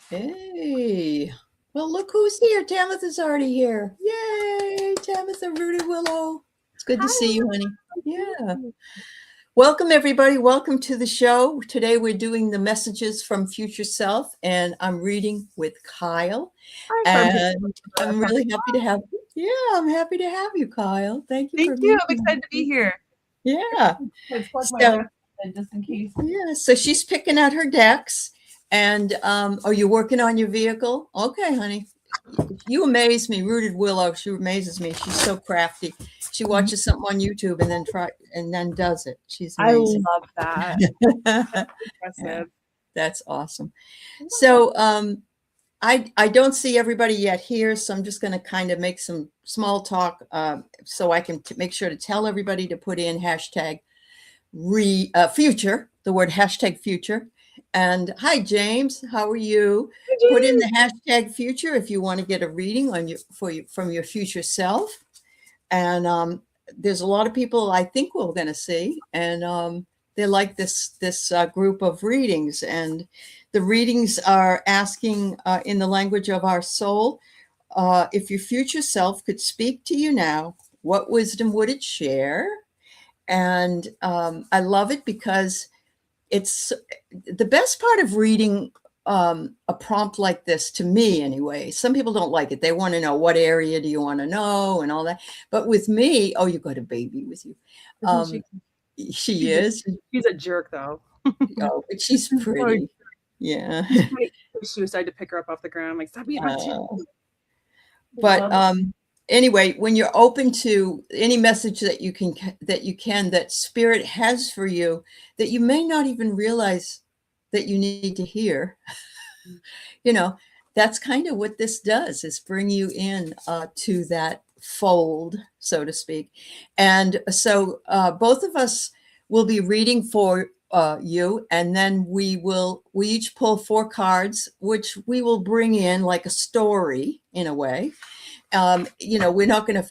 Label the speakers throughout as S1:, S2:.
S1: Hey, well, look who's here. Tamitha's already here. Yay, Tamitha Rooted Willow. It's good to see
S2: Hi,
S1: you, honey. Yeah.
S2: everyone.
S1: Welcome, everybody. Welcome to the show. Today we're doing the messages from Future Self, and I'm reading with Kyle.
S2: Hi from here.
S1: And I'm really happy to have I'm happy to have you, Kyle. Thank you
S2: Thank
S1: for
S2: you.
S1: being
S2: I'm excited to be
S1: here.
S2: here.
S1: Yeah.
S2: Let's plug my
S1: So,
S2: laptop just in case.
S1: yeah, so she's picking out her decks. And are you working on your vehicle? Okay, honey. You amaze me, Rooted Willow. She amazes me. She's so crafty. She watches something on YouTube and then does it. She's
S2: I
S1: amazing.
S2: love that.
S1: Yeah,
S2: Impressive.
S1: that's awesome. So I don't see everybody yet here, so I'm just going to kind of make some small talk so I can make sure to tell everybody to put in hashtag future, the word hashtag future. And hi, James, how are you? Put in the hashtag future if you want to get a reading on from your future self. And there's a lot of people I think we're going to see, and they like this group of readings. And the readings are asking in the language of our soul, if your future self could speak to you now, what wisdom would it share? And I love it because it's the best part of reading a prompt like this, to me anyway. Some people don't like it. They want to know, what area do you want to know and all that. But with me, oh, you got a baby with you.
S2: Isn't
S1: She
S2: she's
S1: is.
S2: she's a jerk though.
S1: Oh, but she's pretty. Yeah.
S2: She decided to pick her up off the ground. I'm like, stop being hot.
S1: But anyway, when you're open to any message that you can that spirit has for you, that you may not even realize that you need to hear, you know, that's kind of what this does, is bring you in to that fold, so to speak. And so both of us will be reading for you, and then we each pull 4 cards, which we will bring in like a story in a way. We're not going to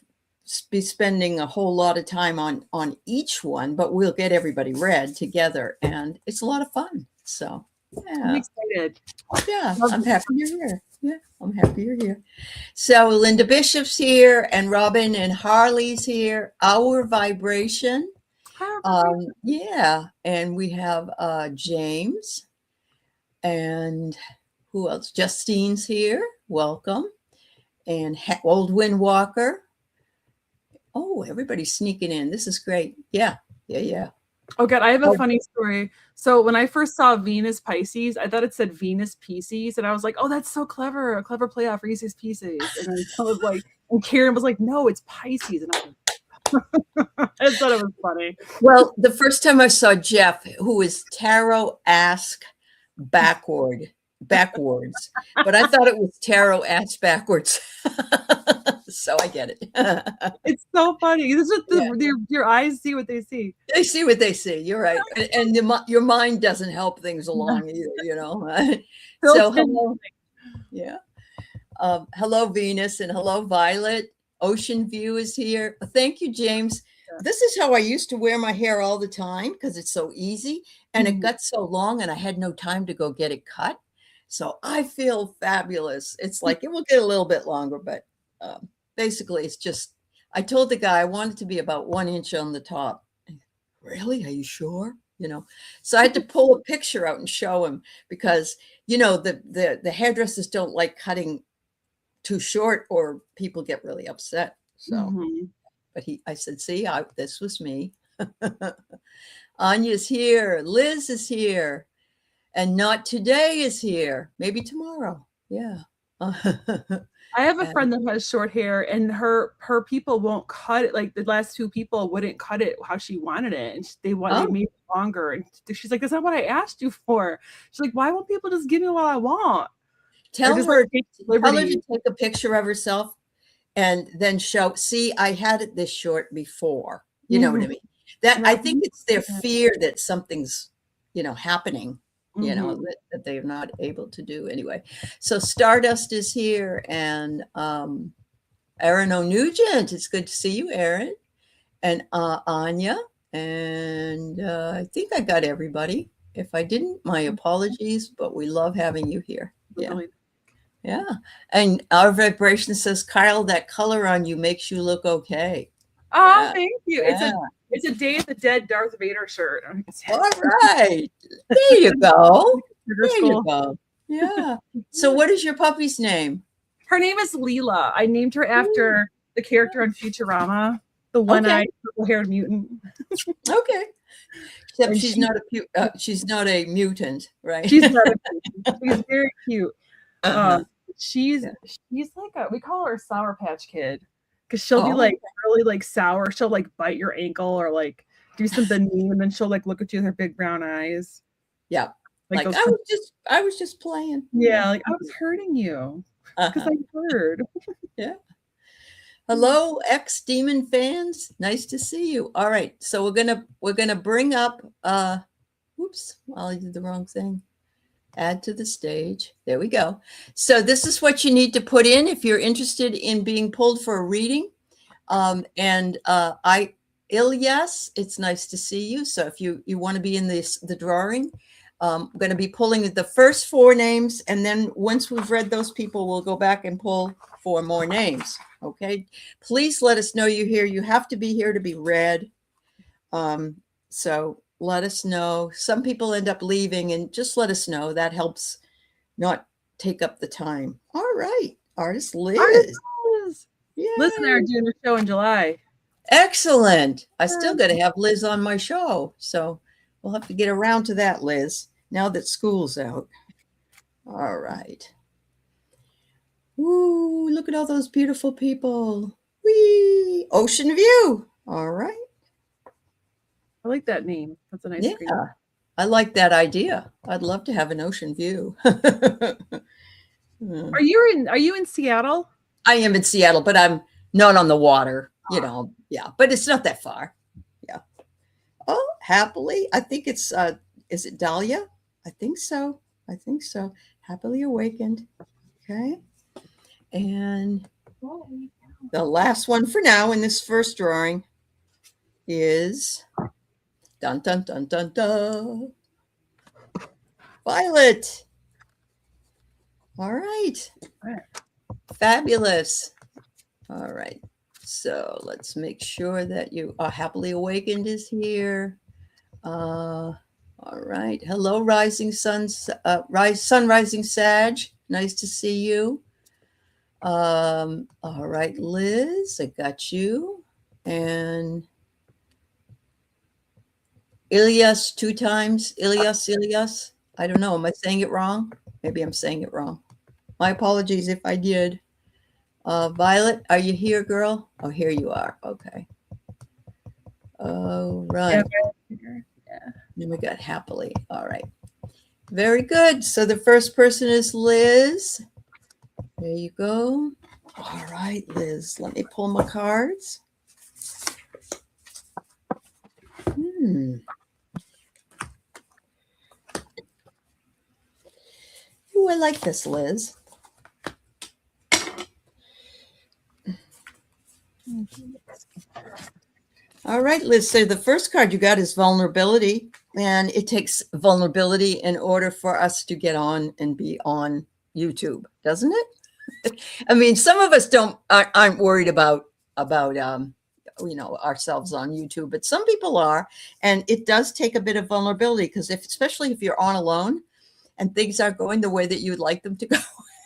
S1: be spending a whole lot of time on each one, but we'll get everybody read together, and it's a lot of fun. So
S2: I'm
S1: yeah,
S2: excited.
S1: I'm happy you're here. Yeah, I'm happy you're here. So Linda Bishop's here, and Robin and Harley's here. Our vibration. Yeah, and we have James, and who else? Justine's here. Welcome. And Old Wind Walker. Oh, everybody's sneaking in. This is great. Yeah.
S2: Oh God, I have a funny story. So when I first saw Venus Pisces, I thought it said Venus Pisces, and I was like, "Oh, that's so clever! A clever play off Reese's Pieces." And then I was like, and Karen was like, "No, it's Pisces," and I I thought it was funny.
S1: Well, the first time I saw Jeff, who is tarot ask backwards, but I thought it was tarot ass backwards. So I get it.
S2: It's so funny. This is
S1: Yeah.
S2: your eyes see what they see.
S1: They see what they see. You're right. And your mind doesn't help things along either. So hello. Yeah. Hello, Venus, and hello, Violet. Ocean View is here. Thank you, James. This is how I used to wear my hair all the time because it's so easy, and it got so long and I had no time to go get it cut. So I feel fabulous. It's like it will get a little bit longer, but basically it's just, I told the guy I wanted to be about 1 inch on the top. Really? Are you sure? So I had to pull a picture out and show him because, the hairdressers don't like cutting too short or people get really upset. So, but I said, see, this was me. Anya's here. Liz is here. And Not Today is here. Maybe tomorrow. Yeah.
S2: I have a friend that has short hair, and her people won't cut it. Like the last 2 people wouldn't cut it how she wanted it, and they made it longer. And she's like, "That's not what I asked you for." She's like, "Why won't people just give me what I want?"
S1: Tell her to take a picture of herself and then show. See, I had it this short before. You know what I mean? That I think it's their fear that something's, happening. That they're not able to do anyway. So Stardust is here, and Aaron O'Nugent. It's good to see you, Aaron, and Anya, and I think I got everybody. If I didn't, my apologies, but we love having you here. Yeah.
S2: Really.
S1: Yeah. And our vibration says, Kyle, that color on you makes you look okay.
S2: Oh,
S1: Yeah.
S2: thank you. It's a Day of the Dead Darth Vader shirt.
S1: All right. There you go.
S2: Sugar
S1: There you
S2: Skull.
S1: go. Yeah. So what is your puppy's name?
S2: Her name is Leela. I named her after the character on Futurama, the one-eyed purple-haired mutant.
S1: Okay. Except
S2: And
S1: she's not a mutant, right?
S2: She's not a mutant. She's very cute.
S1: Uh-huh.
S2: She's like we call her a Sour Patch Kid because she'll be
S1: Oh.
S2: like really like sour. She'll like bite your ankle or like do something mean, and then she'll like look at you with her big brown eyes.
S1: Yeah. Like
S2: those
S1: I was just playing.
S2: yeah, like I was hurting you because
S1: Uh-huh.
S2: I heard.
S1: Yeah. Hello, ex-demon fans. Nice to see you. All right. So we're gonna bring up oops, well, I did the wrong thing. Add to the stage. There we go. So this is what you need to put in if you're interested in being pulled for a reading. Ilyas, it's nice to see you. So if you want to be in the drawing, I'm going to be pulling the first 4 names, and then once we've read those people, we'll go back and pull 4 more names. Okay. Please let us know you're here. You have to be here to be read. So let us know. Some people end up leaving, and just let us know. That helps not take up the time. All right. Artist Liz.
S2: Liz and I are doing a show in July.
S1: Excellent. I still got to have Liz on my show. So we'll have to get around to that, Liz, now that school's out. All right. Ooh, look at all those beautiful people. Whee! Ocean View. All right.
S2: I like that name. That's a nice
S1: Yeah.
S2: screen.
S1: I like that idea. I'd love to have an ocean view.
S2: Are you in Seattle?
S1: I am in Seattle, but I'm not on the water, yeah, but it's not that far. Yeah. Oh, happily. I think it's is it Dahlia? I think so. Happily awakened. Okay. And the last one for now in this first drawing is dun dun dun dun dun. Violet. All right. Fabulous. All right. So let's make sure that you are happily awakened is here. All right. Hello, rising sun, rising Sag. Nice to see you. All right, Liz, I got you. And Ilyas 2 times. Ilyas. I don't know. Am I saying it wrong? Maybe I'm saying it wrong. My apologies if I did. Violet, are you here, girl? Oh, here you are. Okay. All right.
S2: Yeah.
S1: Then we got happily. All right. Very good. So the first person is Liz. There you go. All right, Liz. Let me pull my cards. Ooh, I like this, Liz. All right, Liz. So the first card you got is vulnerability, and it takes vulnerability in order for us to get on and be on YouTube, doesn't it? I mean, some of us aren't worried about ourselves on YouTube, but some people are, and it does take a bit of vulnerability because especially if you're on alone and things aren't going the way that you would like them to go,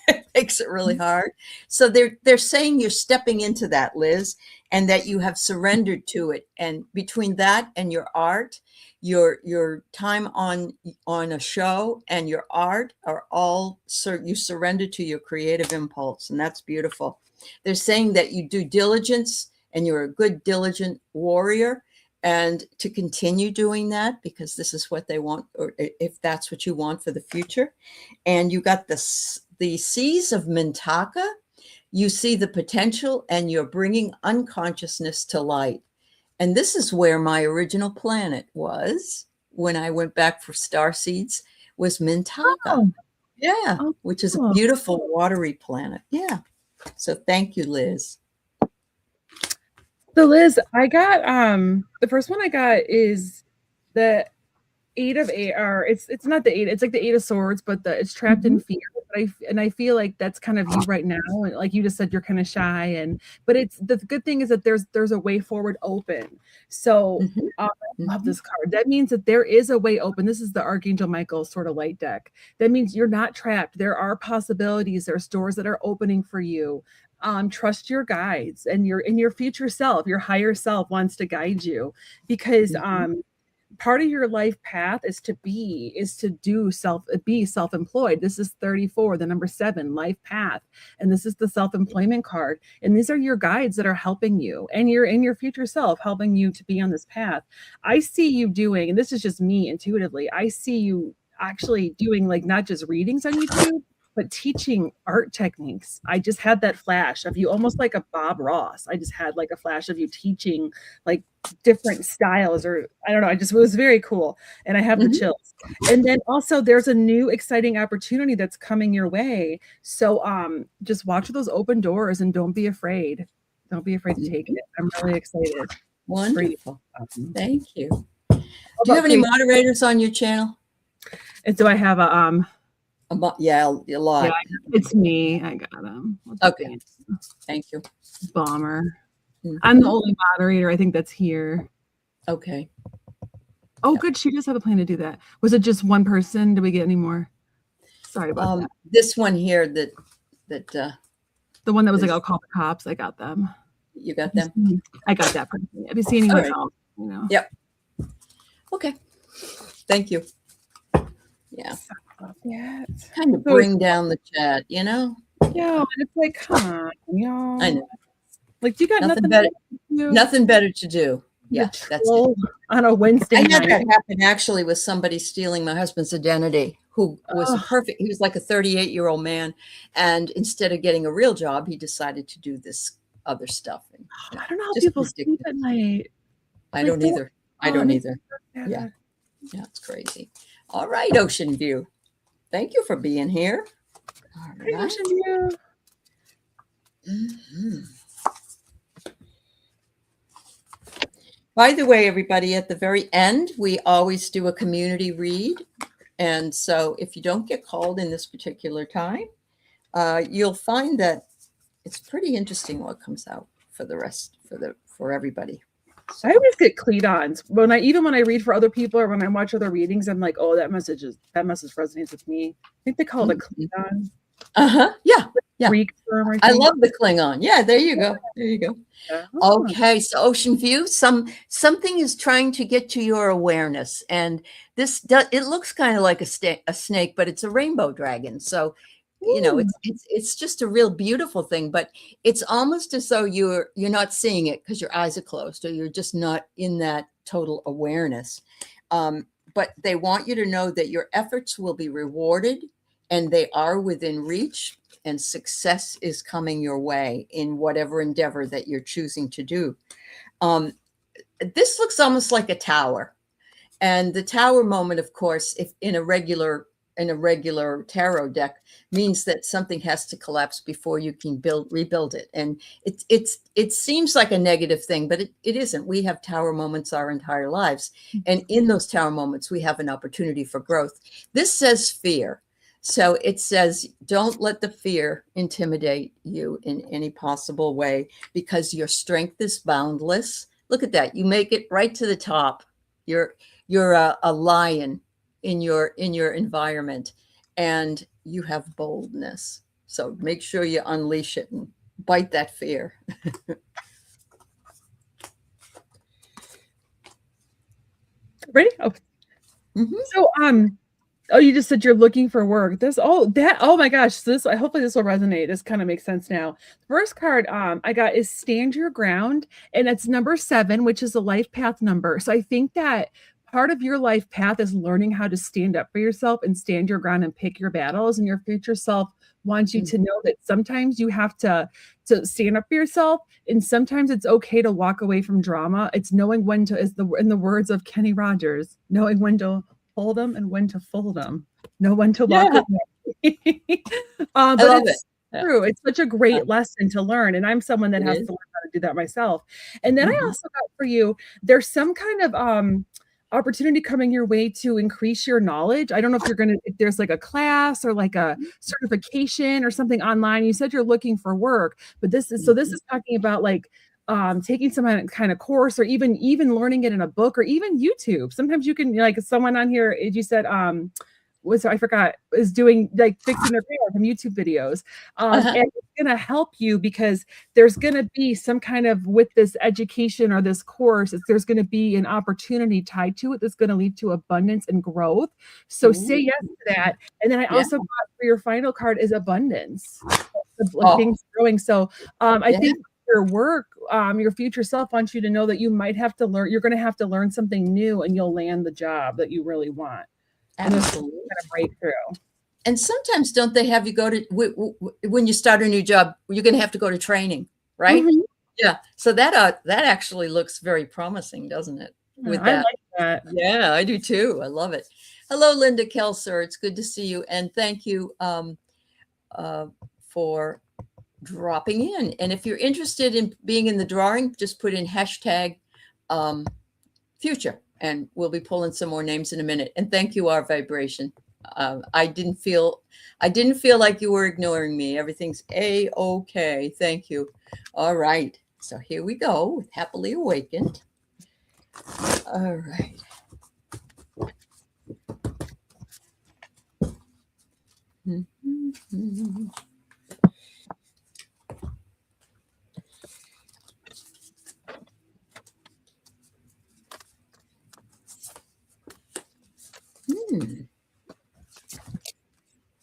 S1: it makes it really hard. So they're saying you're stepping into that, Liz, and that you have surrendered to it. And between that and your art, your time on a show and your art are all you surrender to your creative impulse, and that's beautiful. They're saying that you do diligence and you're a good diligent warrior, and to continue doing that because this is what they want, or if that's what you want for the future. And you got the seas of Mintaka. You see the potential and you're bringing unconsciousness to light. And this is where my original planet was when I went back for star seeds, was Mintaka.
S2: Oh.
S1: Yeah, which is a beautiful watery planet. Yeah. So thank you, Liz.
S2: So Liz, I got the first one I got is that eight of eight, or it's not the eight, it's like the Eight of Swords, but it's trapped in fear. But I feel like that's kind of you right now. And like you just said, you're kind of shy, but it's the good thing is that there's a way forward open. So I love this card. That means that there is a way open. This is the Archangel Michael sort of light deck. That means you're not trapped. There are possibilities. There's doors that are opening for you. Trust your guides and your future self. Your higher self wants to guide you, because part of your life path is to be self-employed. This is 34, the number 7, life path. And this is the self-employment card. And these are your guides that are helping you, and your future self helping you to be on this path. I see you doing, and this is just me intuitively, I see you actually doing like not just readings on YouTube, but teaching art techniques. I just had that flash of you, almost like a Bob Ross. I just had like a flash of you teaching like different styles, or I don't know. It was very cool. And I have the chills. And then also there's a new exciting opportunity that's coming your way. So just watch those open doors and don't be afraid. Don't be afraid to take it. I'm really excited.
S1: Wonderful. Thank you. Do you have any moderators on your channel?
S2: And so I have a
S1: lot.
S2: Yeah, it's me. I got them.
S1: Okay. Thank you.
S2: Bomber. I'm the only moderator, I think, that's here.
S1: Okay.
S2: Oh, good. She does have a plan to do that. Was it just one person? Did we get any more? Sorry about that.
S1: This one here that
S2: the one that was like, I'll call the cops. I got them.
S1: You got them?
S2: I got that person. Have you seen anyone else? You know?
S1: Yep. Okay. Thank you. Yeah.
S2: Yeah.
S1: Kind of bring down the chat, you know?
S2: Yeah. And it's like, come on, y'all.
S1: I know.
S2: Like, you got nothing
S1: better
S2: to do?
S1: Nothing better to do. Yeah, that's it.
S2: On a Wednesday
S1: I
S2: night.
S1: had that happen actually with somebody stealing my husband's identity, who was perfect. He was like a 38-year-old man. And instead of getting a real job, he decided to do this other stuff. And,
S2: I don't know how people sleep at night.
S1: I don't either. I don't either. Yeah. Yeah, it's crazy. All right, Ocean View. Thank you for being here. All right.
S2: Ocean View.
S1: By the way, everybody, at the very end, we always do a community read. And so if you don't get called in this particular time, you'll find that it's pretty interesting what comes out for the rest, for everybody.
S2: So. I always get Cleat-ons when I read for other people, or when I watch other readings. I'm like, oh, that message resonates with me. I think they call it a Cleat-on.
S1: Yeah.
S2: Greek term,
S1: I love the Klingon. Yeah, there you go. There you go. Yeah. Okay, so Ocean View, something is trying to get to your awareness, and it looks kind of like a snake, but it's a rainbow dragon. So, you know, it's just a real beautiful thing, but it's almost as though you're not seeing it because your eyes are closed, or you're just not in that total awareness. But they want you to know that your efforts will be rewarded, and they are within reach, and success is coming your way in whatever endeavor that you're choosing to do. This looks almost like a tower, and the tower moment, of course, if in a regular tarot deck, means that something has to collapse before you can rebuild it. And it seems like a negative thing, but it isn't. We have tower moments our entire lives, and in those tower moments, we have an opportunity for growth. This says fear. So it says, don't let the fear intimidate you in any possible way, because your strength is boundless. Look at that. You make it right to the top. You're a lion in your environment, and you have boldness. So make sure you unleash it and bite that fear.
S2: Ready? Oh. So, oh, you just said you're looking for work. Oh my gosh. Hopefully this will resonate. This kind of makes sense now. First card I got is Stand Your Ground, and it's number 7, which is a life path number. So I think that part of your life path is learning how to stand up for yourself and stand your ground and pick your battles, and your future self wants you to know that sometimes you have to stand up for yourself, and sometimes it's okay to walk away from drama. It's knowing when to, in the words of Kenny Rogers, knowing when to hold them and when to fold them. Know when to walk away. But it's true. It's such a great lesson to learn. And I'm someone that has to learn how to do that myself. And then I also got for you, there's some kind of opportunity coming your way to increase your knowledge. I don't know if there's like a class or like a certification or something online. You said you're looking for work, but this is talking about like taking some kind of course, or even learning it in a book, or even YouTube. Sometimes you can, like, someone on here, you said I forgot, is doing like fixing their car from YouTube videos. And it's gonna help you because there's gonna be some kind of, with this education or this course, there's gonna be an opportunity tied to it that's gonna lead to abundance and growth. So say yes to that. And then I also got, for your final card, is abundance. Like things growing. So I think your work, your future self wants you to know that you might have to learn, you're gonna have to learn something new, and you'll land the job that you really want.
S1: Absolutely.
S2: Kind of breakthrough.
S1: And sometimes don't they have you go to, when you start a new job, you're going to have to go to training, right?
S2: Mm-hmm.
S1: Yeah. So that actually looks very promising, doesn't it? With
S2: I like that.
S1: Yeah, I do too. I love it. Hello, Linda Kelser. It's good to see you. And thank you for dropping in. And if you're interested in being in the drawing, just put in hashtag future, and we'll be pulling some more names in a minute. And thank you, Our Vibration. I didn't feel like you were ignoring me. Everything's A-okay. Thank you. All right. So here we go with Happily Awakened. All right. Mm-hmm.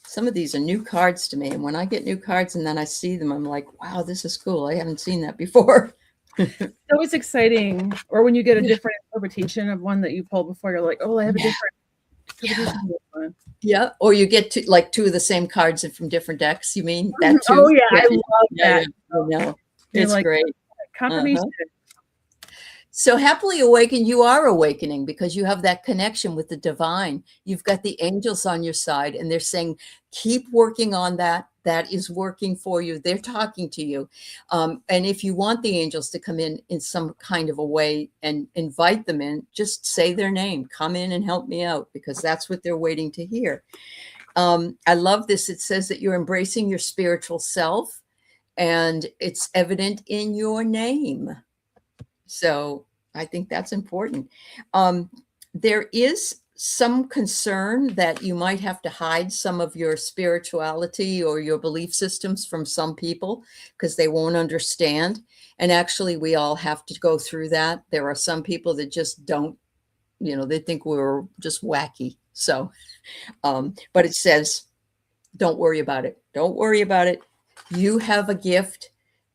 S1: Some of these are new cards to me. And when I get new cards and then I see them, I'm like, wow, this is cool. I haven't seen that before.
S2: It's always exciting. Or when you get a different interpretation of one that you pulled before, you're like, oh, I have a different interpretation of this one.
S1: Yeah. Or you get like two of the same cards from different decks. You mean that too?
S2: Oh, yeah. I love that.
S1: I know. It's like, great.
S2: Confirmation.
S1: So Happily Awakened, you are awakening because you have that connection with the divine. You've got the angels on your side, and they're saying, keep working on that. That is working for you. They're talking to you. And if you want the angels to come in some kind of a way and invite them in, just say their name. Come in and help me out, because that's what they're waiting to hear. I love this. It says that you're embracing your spiritual self, and it's evident in your name. So I think that's important. There is some concern that you might have to hide some of your spirituality or your belief systems from some people because they won't understand. And actually, we all have to go through that. There are some people that just don't, they think we're just wacky. So, but it says, don't worry about it. Don't worry about it. You have a gift.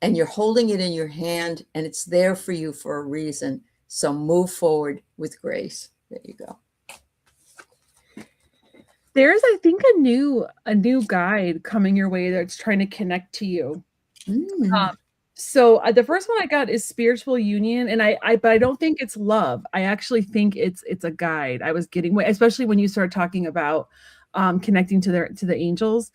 S1: And you're holding it in your hand, and it's there for you for a reason. So move forward with grace. There you go.
S2: There's, I think, a new guide coming your way that's trying to connect to you. So the first one I got is spiritual union, and but I don't think it's love. I actually think it's a guide. I was getting, especially when you started talking about connecting to the angels.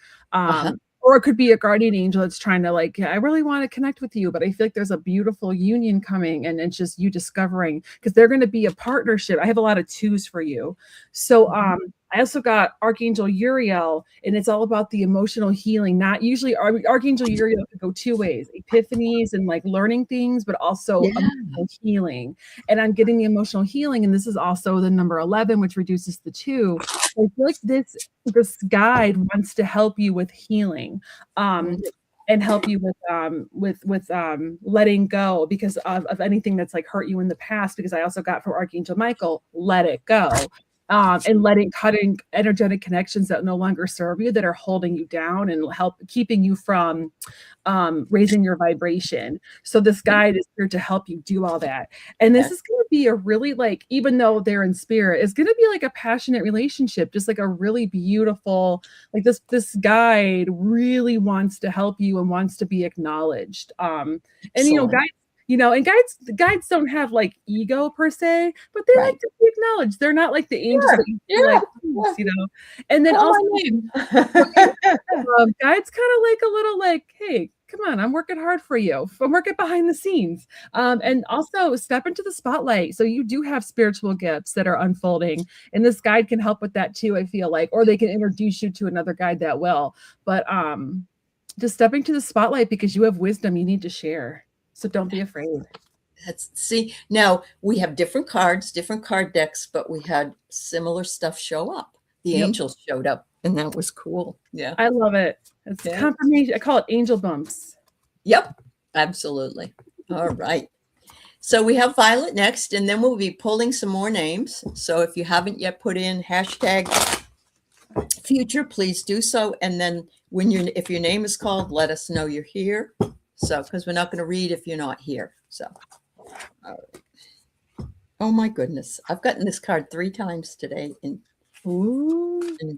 S2: Or it could be a guardian angel that's trying to, like, I really want to connect with you, but I feel like there's a beautiful union coming, and it's just you discovering, because they're going to be a partnership. I have a lot of twos for you. So I also got Archangel Uriel, and it's all about the emotional healing. Not usually Archangel Uriel could go two ways: epiphanies and like learning things, but also emotional healing. And I'm getting the emotional healing, and this is also the number 11, which reduces the 2. So I feel like this guide wants to help you with healing. And help you with letting go because of anything that's like hurt you in the past. Because I also got from Archangel Michael, let it go. And cutting energetic connections that no longer serve you, that are holding you down and keeping you from raising your vibration. So this guide is here to help you do all that. And this is going to be a really, like, even though they're in spirit, it's going to be like a passionate relationship, just like a really beautiful, like this guide really wants to help you and wants to be acknowledged. And guides don't have like ego per se, but they like to be acknowledged. They're not like the angels that you feel like, and then also guides kind of like a little like, hey, Come on, I'm working hard for you. I'm working behind the scenes. And also step into the spotlight. So you do have spiritual gifts that are unfolding, and this guide can help with that too, I feel like, or they can introduce you to another guide that will. But just stepping to the spotlight because you have wisdom you need to share. So don't be afraid.
S1: See, now we have different cards, different card decks, but we had similar stuff show up. The
S2: Yep.
S1: angels showed up, and that was cool. Yeah.
S2: I love it. It's
S1: Yeah.
S2: confirmation. I call it angel bumps.
S1: Yep, absolutely. All right. So we have Violet next, and then we'll be pulling some more names. So if you haven't yet put in hashtag future, please do so. And then if your name is called, let us know you're here. So, because we're not going to read if you're not here. So, all right. Oh my goodness. I've gotten this card 3 times today in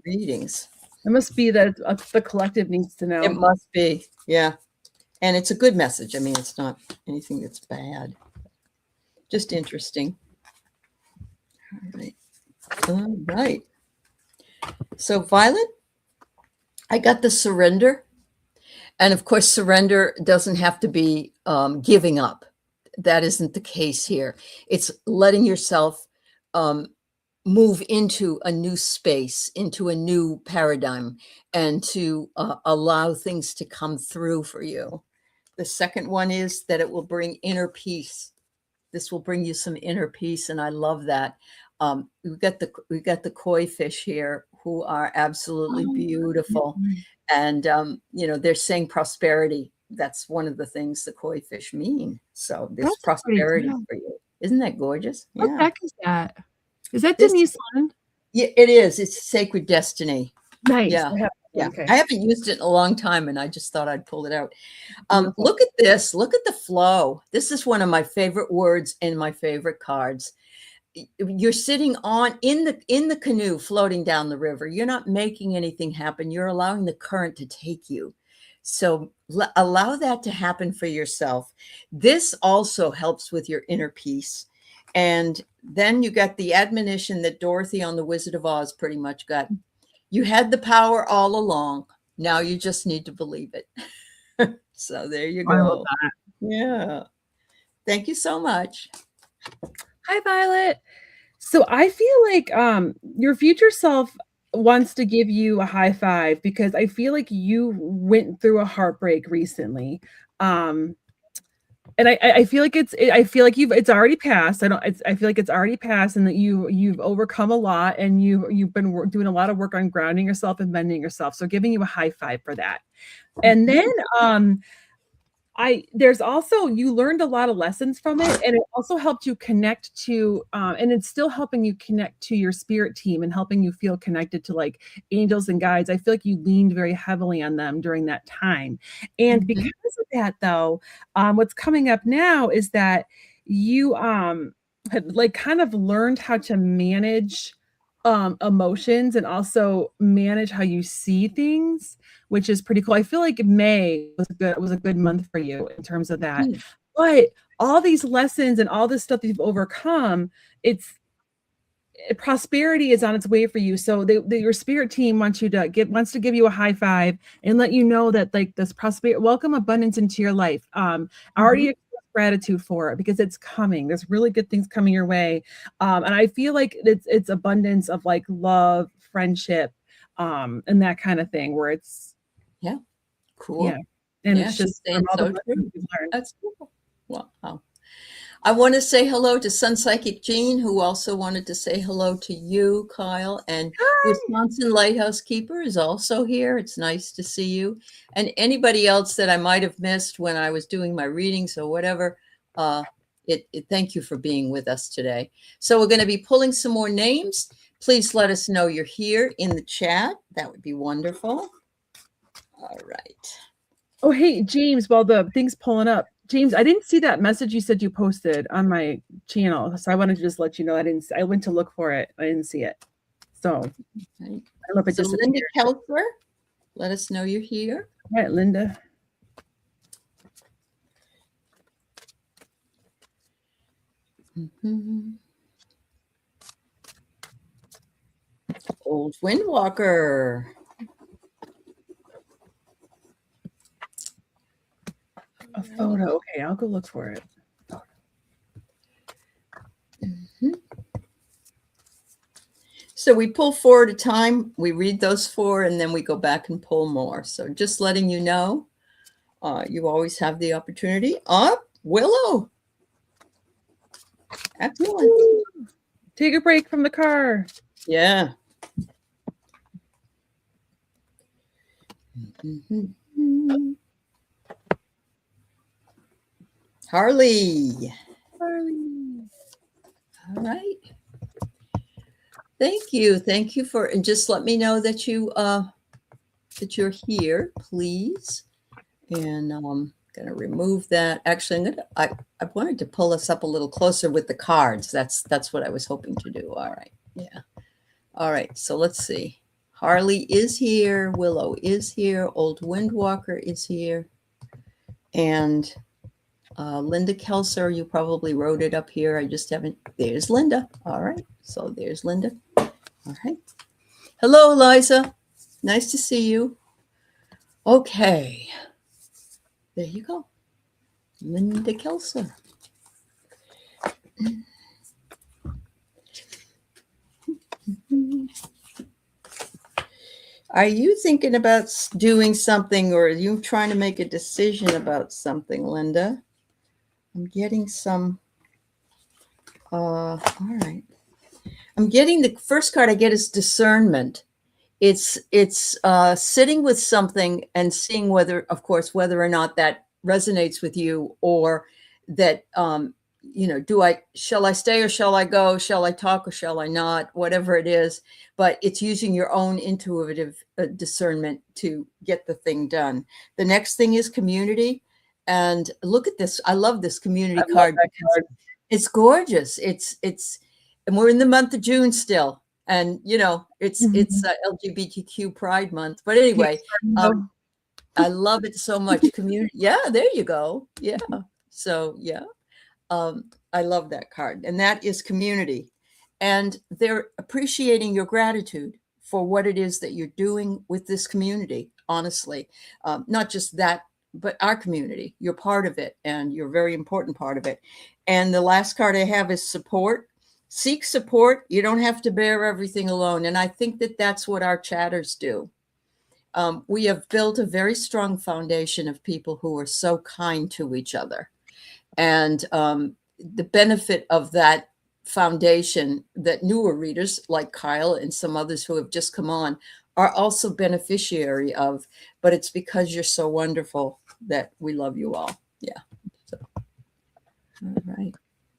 S1: readings.
S2: It must be that the collective needs to know.
S1: It must be. Yeah. And it's a good message. I mean, it's not anything that's bad. Just interesting. All right. All right. So Violet, I got the surrender. And of course, surrender doesn't have to be giving up. That isn't the case here. It's letting yourself move into a new space, into a new paradigm, and to allow things to come through for you. The second one is that it will bring inner peace. This will bring you some inner peace, and I love that. We've got the koi fish here, who are absolutely beautiful, and they're saying prosperity. That's one of the things the koi fish mean. So there's
S2: That's
S1: prosperity
S2: pretty cool.
S1: for you. Isn't that gorgeous?
S2: What
S1: Yeah.
S2: deck is that? Is that
S1: This-
S2: Denise Lund?
S1: Yeah, it is. It's Sacred Destiny.
S2: Nice.
S1: Yeah. Yeah.
S2: Okay.
S1: I haven't used it in a long time, and I just thought I'd pull it out. Look at this. Look at the flow. This is one of my favorite words in my favorite cards. You're sitting in the canoe floating down the river. You're not making anything happen. You're allowing the current to take you. So allow that to happen for yourself. This also helps with your inner peace. And then you got the admonition that Dorothy on The Wizard of Oz pretty much got. You had the power all along. Now you just need to believe it. So there you go.
S2: I love that.
S1: Yeah. Thank you so much.
S2: Hi, Violet. So I feel like your future self wants to give you a high five because I feel like you went through a heartbreak recently. And I feel like it's already passed. I feel like it's already passed, and that you've overcome a lot, and you've been doing a lot of work on grounding yourself and mending yourself. So giving you a high five for that. And then there's also, you learned a lot of lessons from it, and it also helped you connect to and it's still helping you connect to your spirit team and helping you feel connected to like angels and guides. I feel like you leaned very heavily on them during that time. And because of that, though, what's coming up now is that you had like kind of learned how to manage emotions and also manage how you see things, which is pretty cool. I feel like May was a good month for you in terms of that. But all these lessons and all this stuff that you've overcome, prosperity is on its way for you. So your spirit team wants to give you a high five and let you know that like this prosperity, welcome abundance into your life. Already gratitude for it because it's coming. There's really good things coming your way. And I feel like it's abundance of like love, friendship, and that kind of thing where it's
S1: cool.
S2: Yeah. And
S1: Yeah,
S2: it's just
S1: she's saying so true.
S2: you've learned.
S1: That's cool. Wow. I want to say hello to Sun Psychic Jean, who also wanted to say hello to you, Kyle. And Wisconsin Lighthouse Keeper is also here. It's nice to see you. And anybody else that I might have missed when I was doing my readings or whatever, thank you for being with us today. So we're going to be pulling some more names. Please let us know you're here in the chat. That would be wonderful. All right.
S2: Oh, hey, James, while the thing's pulling up, James, I didn't see that message you said you posted on my channel. So I wanted to just let you know I went to look for it. I didn't see it. So
S1: Okay.
S2: I don't know if it
S1: So
S2: just
S1: Linda Kelser, let us know you're here.
S2: All right, Linda.
S1: Old Windwalker.
S2: photo. Okay, I'll go look for it.
S1: Mhm. So we pull 4 at a time. We read those 4 and then we go back and pull more. So just letting you know, you always have the opportunity. Willow. Excellent.
S2: Take a break from the car.
S1: Yeah. Mhm. Harley.
S2: Harley.
S1: All right. Thank you. Thank you for, and just let me know that you're here, please. And I'm gonna remove that. Actually, I wanted to pull us up a little closer with the cards. That's what I was hoping to do. All right. Yeah. All right. So let's see. Harley is here. Willow is here. Old Windwalker is here. And Linda Kelser, you probably wrote it up here. I just haven't. There's Linda. All right. So there's Linda. All right. Hello, Eliza. Nice to see you. Okay. There you go. Linda Kelser. Are you thinking about doing something, or are you trying to make a decision about something, Linda? I'm getting some. All right. I'm getting the first card I get is discernment. It's sitting with something and seeing whether, of course, whether or not that resonates with you, or that shall I stay or shall I go? Shall I talk or shall I not? Whatever it is, but it's using your own intuitive discernment to get the thing done. The next thing is community, and look at this. I love this community card. It's gorgeous. And we're in the month of June still. And it's LGBTQ Pride Month. But anyway, I love it so much. Community. Yeah, there you go. Yeah. So yeah, I love that card, and that is community. And they're appreciating your gratitude for what it is that you're doing with this community. Honestly, not just that, but our community. You're part of it, and you're a very important part of it. And the last card I have is support. Seek support. You don't have to bear everything alone. And I think that that's what our chatters do. We have built a very strong foundation of people who are so kind to each other. And the benefit of that foundation that newer readers like Kyle and some others who have just come on are also beneficiary of, but it's because you're so wonderful that we love you all. Yeah. So, all right.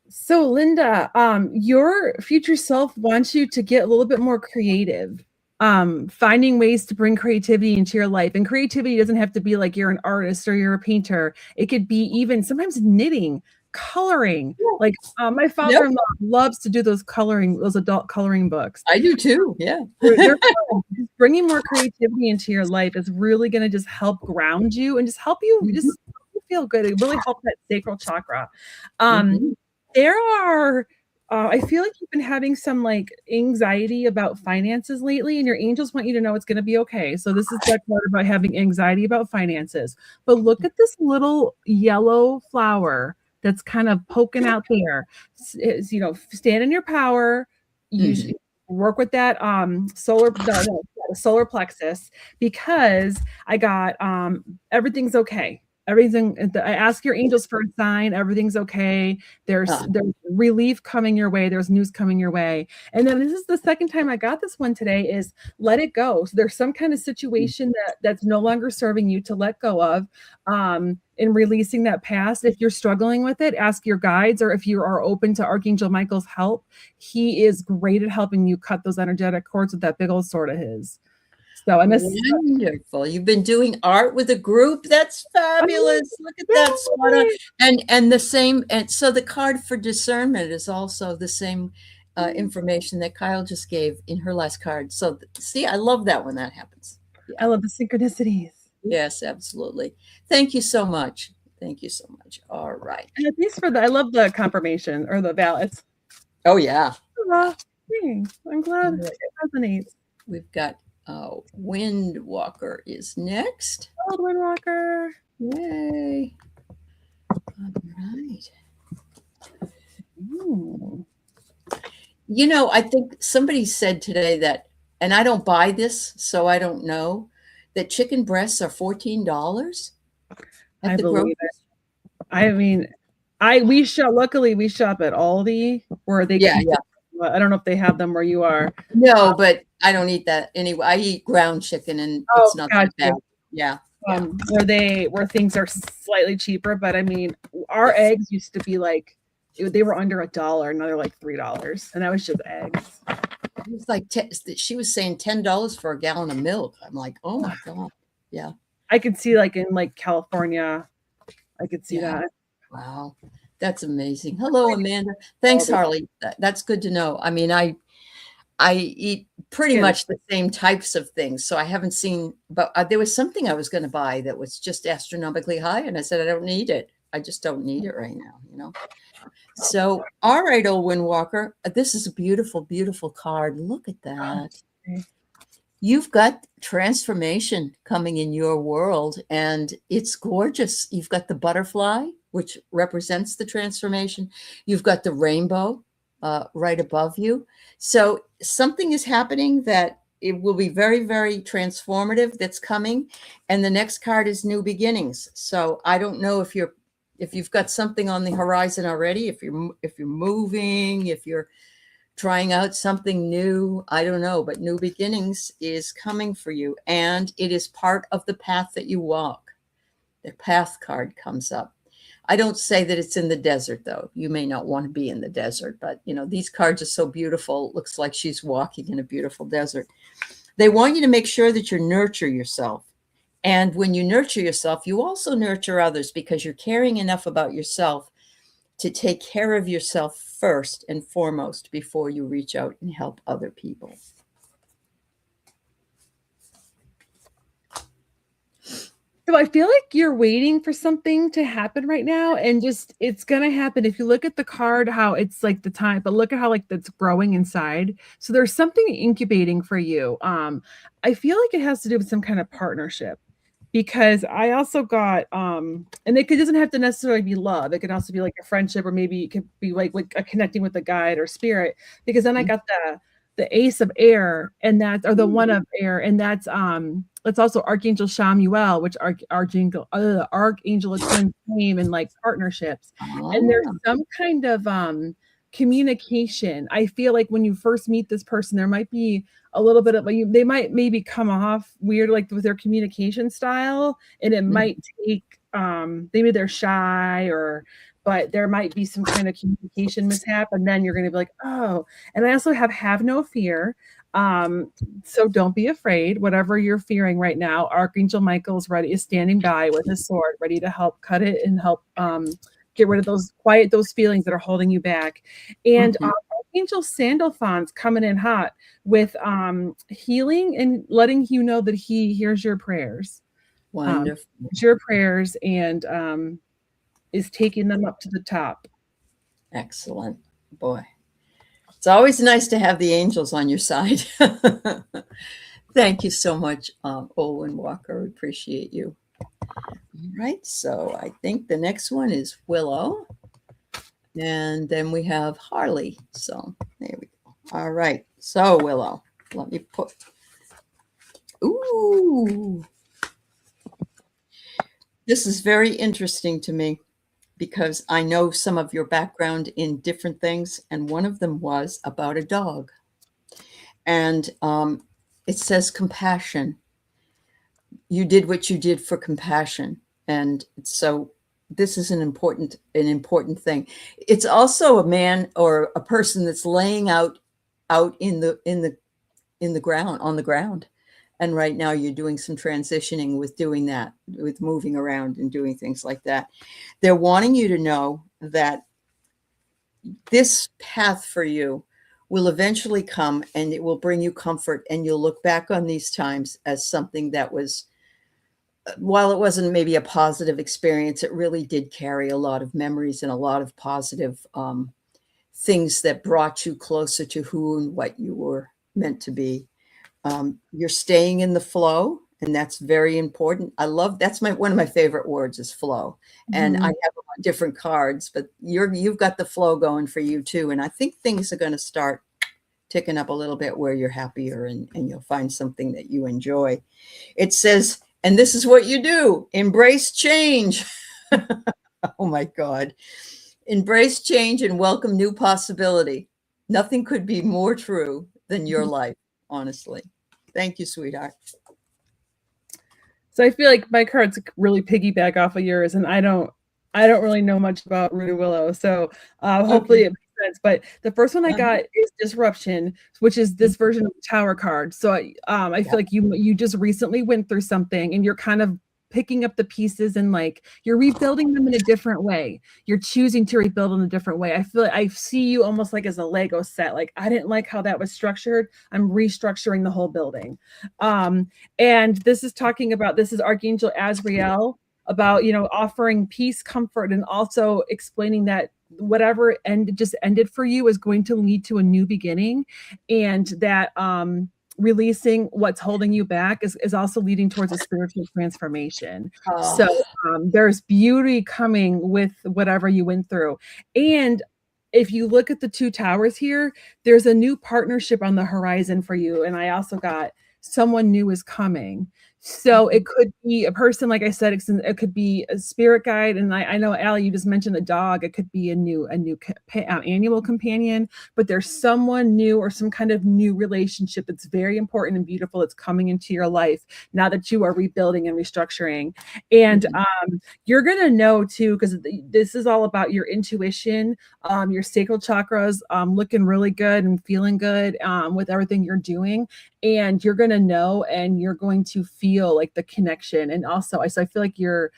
S2: So Linda, your future self wants you to get a little bit more creative, finding ways to bring creativity into your life. And creativity doesn't have to be like you're an artist or you're a painter. It could be even sometimes knitting, coloring. Like my father-in-law loves to do those adult coloring books.
S1: I do too. Yeah.
S2: They're bringing more creativity into your life is really going to just help ground you and just help you just feel good. It really helps that sacral chakra. There are, I feel like you've been having some like anxiety about finances lately, and your angels want you to know it's going to be okay. So this is that part about having anxiety about finances. But look at this little yellow flower that's kind of poking out there. It's, stand in your power. You work with that solar plexus, because I got everything's okay. Everything. I ask your angels for a sign. Everything's okay. There's relief coming your way. There's news coming your way. And then this is the second time I got this one today. Is let it go. So there's some kind of situation that's no longer serving you to let go of. In releasing that past. If you're struggling with it, ask your guides, or if you are open to Archangel Michael's help, he is great at helping you cut those energetic cords with that big old sword of his. So, and this
S1: wonderful. You've been doing art with a group. That's fabulous. Look at that spot on. And the same. And so the card for discernment is also the same information that Kyle just gave in her last card. So see, I love that when that happens.
S2: Yeah. I love the synchronicities.
S1: Yes, absolutely. Thank you so much. Thank you so much. All right.
S2: And thanks for I love the confirmation or the ballots.
S1: Oh yeah.
S2: I'm glad it resonates.
S1: We've got Windwalker is next.
S2: Old Windwalker.
S1: Yay. right.
S2: Ooh.
S1: You know, I think somebody said today that, and I don't buy this, so I don't know, that chicken breasts are $14
S2: I
S1: at the
S2: believe
S1: grocery.
S2: it. I mean, luckily we shop at Aldi where they
S1: Yeah,
S2: can
S1: yeah.
S2: I don't know if they have them where you are.
S1: No, but I don't eat that anyway. I eat ground chicken and
S2: Oh,
S1: it's not that
S2: gotcha.
S1: bad. Yeah, yeah.
S2: Where things are slightly cheaper, but I mean, our
S1: Yes.
S2: eggs used to be like they were under $1, and now they're like $3, and that was just eggs.
S1: It was like she was saying $10 for a gallon of milk. I'm like, oh my God. Yeah,
S2: I could see like in like California, I could see
S1: yeah.
S2: that.
S1: Wow. That's amazing. Hello, Amanda. Thanks,
S2: Aldi.
S1: Harley. That's good to know. I mean, I eat pretty
S2: Chicken.
S1: much the same types of things. So I haven't seen, but there was something I was going to buy that was just astronomically high. And I said, I don't need it. I just don't need it right now, you know? So, all right, Olwyn Walker, this is a beautiful, beautiful card. Look at that. You've got transformation coming in your world, and it's gorgeous. You've got the butterfly, which represents the transformation. You've got the rainbow right above you. So something is happening that it will be very, very transformative that's coming. And the next card is new beginnings. So I don't know if you've got something on the horizon already, if you're moving, if you're trying out something new. I don't know, but new beginnings is coming for you. And it is part of the path that you walk. The path card comes up. I don't say that it's in the desert, though. You may not want to be in the desert, but you know, these cards are so beautiful. It looks like she's walking in a beautiful desert. They want you to make sure that you nurture yourself. And when you nurture yourself, you also nurture others because you're caring enough about yourself to take care of yourself first and foremost before you reach out and help other people.
S2: So I feel like you're waiting for something to happen right now, and just it's gonna happen. If you look at the card, how it's like the time, but look at how like that's growing inside. So there's something incubating for you. I feel like it has to do with some kind of partnership because I also got and doesn't have to necessarily be love. It could also be like a friendship, or maybe it could be like a connecting with a guide or spirit. Because then I got the ace of air, and that's or the one of air, and that's also Archangel Shamuel, which Archangel a twin flame and like partnerships. And there's some kind of communication. I feel like when you first meet this person, there might be a little bit of they might maybe come off weird like with their communication style, and it might take maybe they're shy, but there might be some kind of communication mishap, and then you're going to be like, oh. And I also have no fear. So don't be afraid. Whatever you're fearing right now, Archangel Michael is standing by with his sword, ready to help cut it and help get rid of those feelings that are holding you back. And Archangel Sandalphon's coming in hot with healing and letting you know that he hears your prayers.
S1: Wonderful.
S2: Your prayers, and is taking them up to the top.
S1: Excellent. Boy, it's always nice to have the angels on your side. Thank you so much, Olwyn Walker. Appreciate you. All right, so I think the next one is Willow. And then we have Harley. So there we go. All right, so Willow, let me put, ooh. This is very interesting to me because I know some of your background in different things, and one of them was about a dog. And it says compassion. You did what you did for compassion, and so this is an important thing. It's also a man or a person that's laying out in the ground, on the ground. And right now you're doing some transitioning with doing that, with moving around and doing things like that. They're wanting you to know that this path for you will eventually come, and it will bring you comfort. And you'll look back on these times as something that was, while it wasn't maybe a positive experience, it really did carry a lot of memories and a lot of positive things that brought you closer to who and what you were meant to be. You're staying in the flow, and that's very important. I love, that's one of my favorite words is flow. And I have a different cards, but you've got the flow going for you too. And I think things are going to start ticking up a little bit where you're happier and you'll find something that you enjoy. It says, and this is what you do, embrace change. Oh my God. Embrace change and welcome new possibility. Nothing could be more true than your life, honestly. Thank you, sweetheart.
S2: So I feel like my cards really piggyback off of yours, and I don't really know much about Rudy Willow, so hopefully it makes sense. But the first one I got is Disruption, which is this version of the Tower card. So I feel like you just recently went through something, and you're kind of picking up the pieces and like you're rebuilding them in a different way. You're choosing to rebuild in a different way. I feel like I see you almost like as a Lego set. Like I didn't like how that was structured. I'm restructuring the whole building. And this is Archangel Azrael about, offering peace, comfort, and also explaining that whatever just ended for you is going to lead to a new beginning, and that releasing what's holding you back is also leading towards a spiritual transformation. So there's beauty coming with whatever you went through. And if you look at the two towers here, there's a new partnership on the horizon for you. And I also got someone new is coming. So it could be a person, like I said, it could be a spirit guide. And I know, Allie, you just mentioned a dog. It could be a new annual companion, but there's someone new or some kind of new relationship that's very important and beautiful that's coming into your life now that you are rebuilding and restructuring. And you're going to know too, because this is all about your intuition, your sacral chakras looking really good and feeling good with everything you're doing. And you're going to know, and you're going to feel like the connection. And also, I feel like your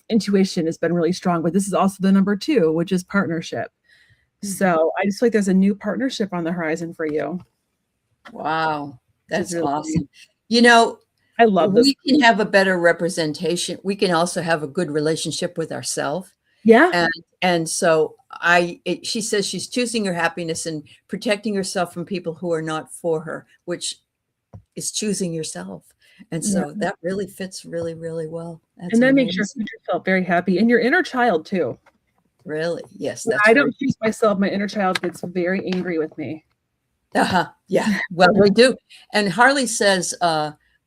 S2: intuition has been really strong, but this is also the number 2, which is partnership. So I just feel like there's a new partnership on the horizon for you.
S1: Wow. That's
S2: really
S1: awesome.
S2: I love this.
S1: We can have a better representation. We can also have a good relationship with ourselves.
S2: Yeah.
S1: And so she says she's choosing her happiness and protecting herself from people who are not for her, which is choosing yourself. And so that really fits really, really well.
S2: And that makes your future self very happy, and your inner child too.
S1: Really? Yes.
S2: I don't choose myself. My inner child gets very angry with me.
S1: Yeah. Well, we do. And Harley says,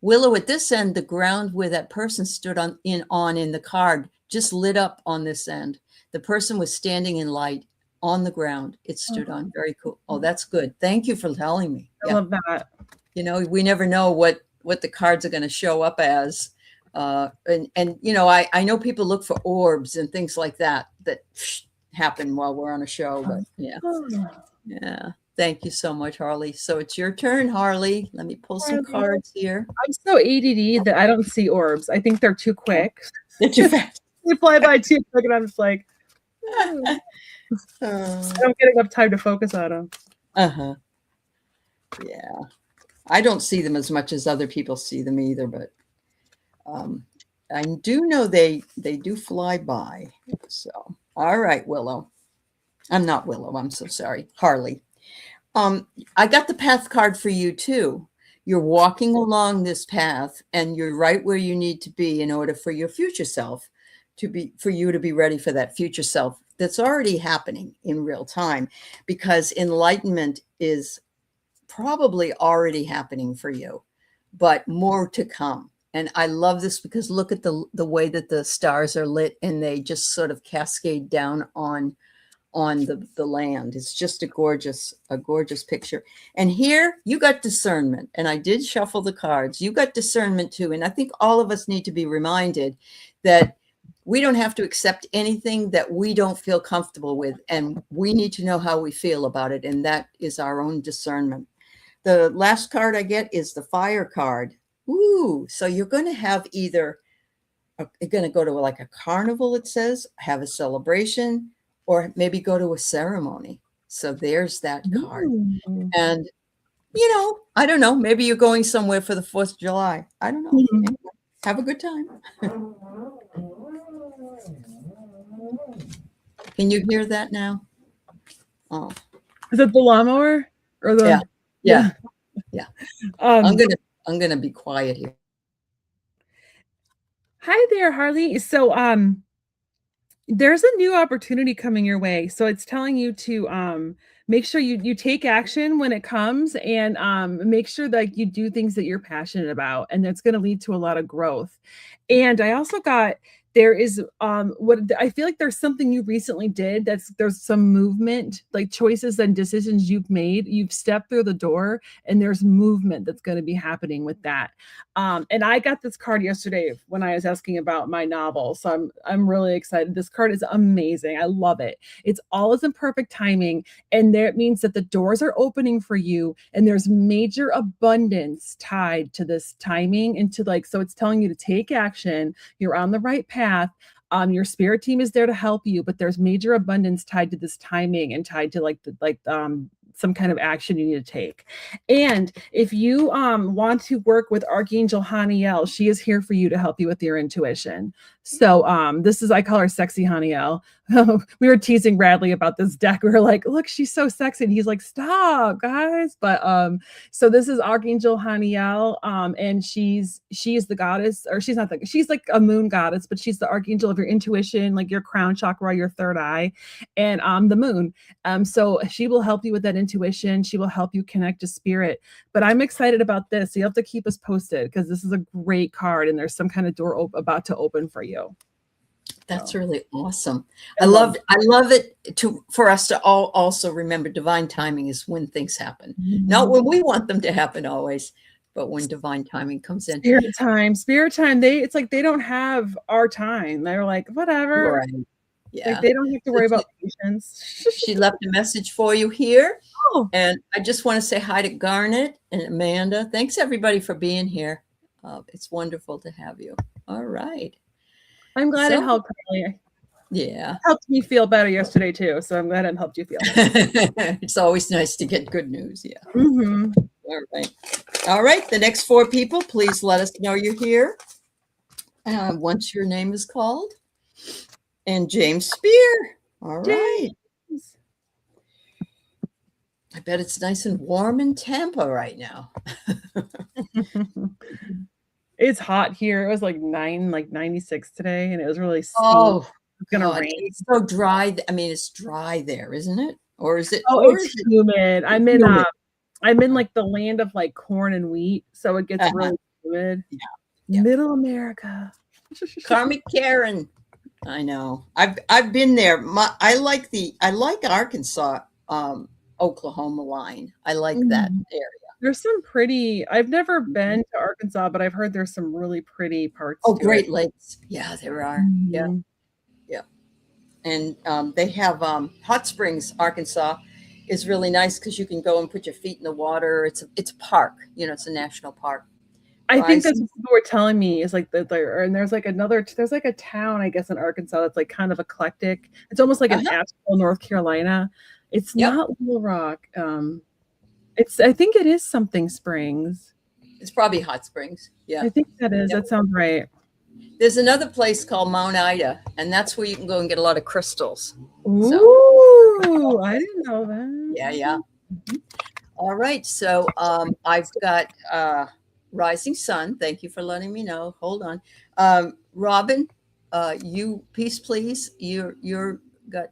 S1: Willow, at this end, the ground where that person stood in the card just lit up on this end. The person was standing in light on the ground. It stood on. Very cool. Oh, that's good. Thank you for telling me.
S2: I love that.
S1: We never know what the cards are going to show up as. And I know people look for orbs and things like that happen while we're on a show, but yeah. Thank you so much, Harley. So it's your turn, Harley. Let me pull some cards here.
S2: I'm so ADD that I don't see orbs. I think they're too quick.
S1: They're too fast.
S2: They fly by too quick, and I'm just like, I don't get enough time to focus on them.
S1: Yeah. I don't see them as much as other people see them either, but I do know they do fly by. So, all right, Willow. I'm not Willow. I'm so sorry. Harley. I got the path card for you too. You're walking along this path and you're right where you need to be in order for your future self for you to be ready for that future self that's already happening in real time, because enlightenment is probably already happening for you, but more to come. And I love this because look at the way that the stars are lit and they just sort of cascade down on the land. It's just a gorgeous picture. And here you got discernment, and I did shuffle the cards. You got discernment too. And I think all of us need to be reminded that we don't have to accept anything that we don't feel comfortable with. And we need to know how we feel about it. And that is our own discernment. The last card I get is the fire card. Ooh, so you're going to have you're going to go to like a carnival, it says, have a celebration, or maybe go to a ceremony. So there's that card. And, I don't know, maybe you're going somewhere for the 4th of July. I don't know. Anyway, have a good time. Can you hear that now? Oh.
S2: Is it the lawnmower or the?
S1: Yeah. I'm going to be quiet here.
S2: Hi there, Harley. So, There's a new opportunity coming your way. So it's telling you to make sure you take action when it comes, and make sure that you do things that you're passionate about, and that's going to lead to a lot of growth. And I also got, there is what I feel like there's something you recently did there's some movement, like choices and decisions you've made. You've stepped through the door and there's movement that's going to be happening with that. And I got this card yesterday when I was asking about my novel. So I'm really excited. This card is amazing. I love it. It's all is in perfect timing. And there it means that the doors are opening for you, and there's major abundance tied to this timing, and to like, so it's telling you to take action. You're on the right path. Your spirit team is there to help you, but there's major abundance tied to this timing, and tied to some kind of action you need to take. And if you want to work with Archangel Haniel, she is here for you to help you with your intuition. So this is, I call her Sexy Haniel. We were teasing Bradley about this deck. We were like, look, she's so sexy. And he's like, stop, guys. But so this is Archangel Haniel, and she is the goddess, or she's like a moon goddess, but she's the archangel of your intuition, like your crown chakra, your third eye, and the moon. So she will help you with that intuition. She will help you connect to spirit. But I'm excited about this. So you have to keep us posted, because this is a great card, and there's some kind of door about to open for you.
S1: That's really awesome. I love it for us to all also remember divine timing is when things happen. Not when we want them to happen always, but when divine timing comes in.
S2: Spirit time. It's like they don't have our time. They're like, whatever.
S1: Right. Yeah.
S2: Like they don't have to worry about patience.
S1: She left a message for you here.
S2: Oh.
S1: And I just want to say hi to Garnet and Amanda. Thanks everybody for being here. It's wonderful to have you. All right.
S2: I'm glad it helped, Carly.
S1: Yeah.
S2: It helped me feel better yesterday too. So I'm glad it helped you feel better.
S1: It's always nice to get good news. Yeah.
S2: Mm-hmm.
S1: All right. All right. The next 4 people, please let us know you're here once your name is called. And James Spear. All right. James. I bet it's nice and warm in Tampa right now.
S2: It's hot here. It was like 96 today, and it was really steamy.
S1: Oh,
S2: it's gonna rain.
S1: It's so dry. I mean, it's dry there, isn't it? Or is it?
S2: Oh, it's humid. I'm in like the land of like corn and wheat, so it gets really humid. Yeah. Middle America.
S1: Karmic Karen. I know. I've been there. I like Arkansas, Oklahoma line. I like that area.
S2: There's some pretty, I've never been to Arkansas, but I've heard there's some really pretty parts.
S1: Oh, Great Lakes. Yeah, there are. Yeah. Yeah. And they have Hot Springs, Arkansas is really nice because you can go and put your feet in the water. It's a park, it's a national park.
S2: I think that's what people were telling me is like and there's like there's like a town, I guess, in Arkansas that's like kind of eclectic. It's almost like an Asheville, North Carolina. It's not Little Rock. I think it is something Springs.
S1: It's probably Hot Springs. Yeah.
S2: I think that is. That sounds right.
S1: There's another place called Mount Ida, and that's where you can go and get a lot of crystals.
S2: Ooh, I didn't know that.
S1: Yeah. Mm-hmm. All right. So I've got Rising Sun. Thank you for letting me know. Hold on. Robin, you peace, please. You're got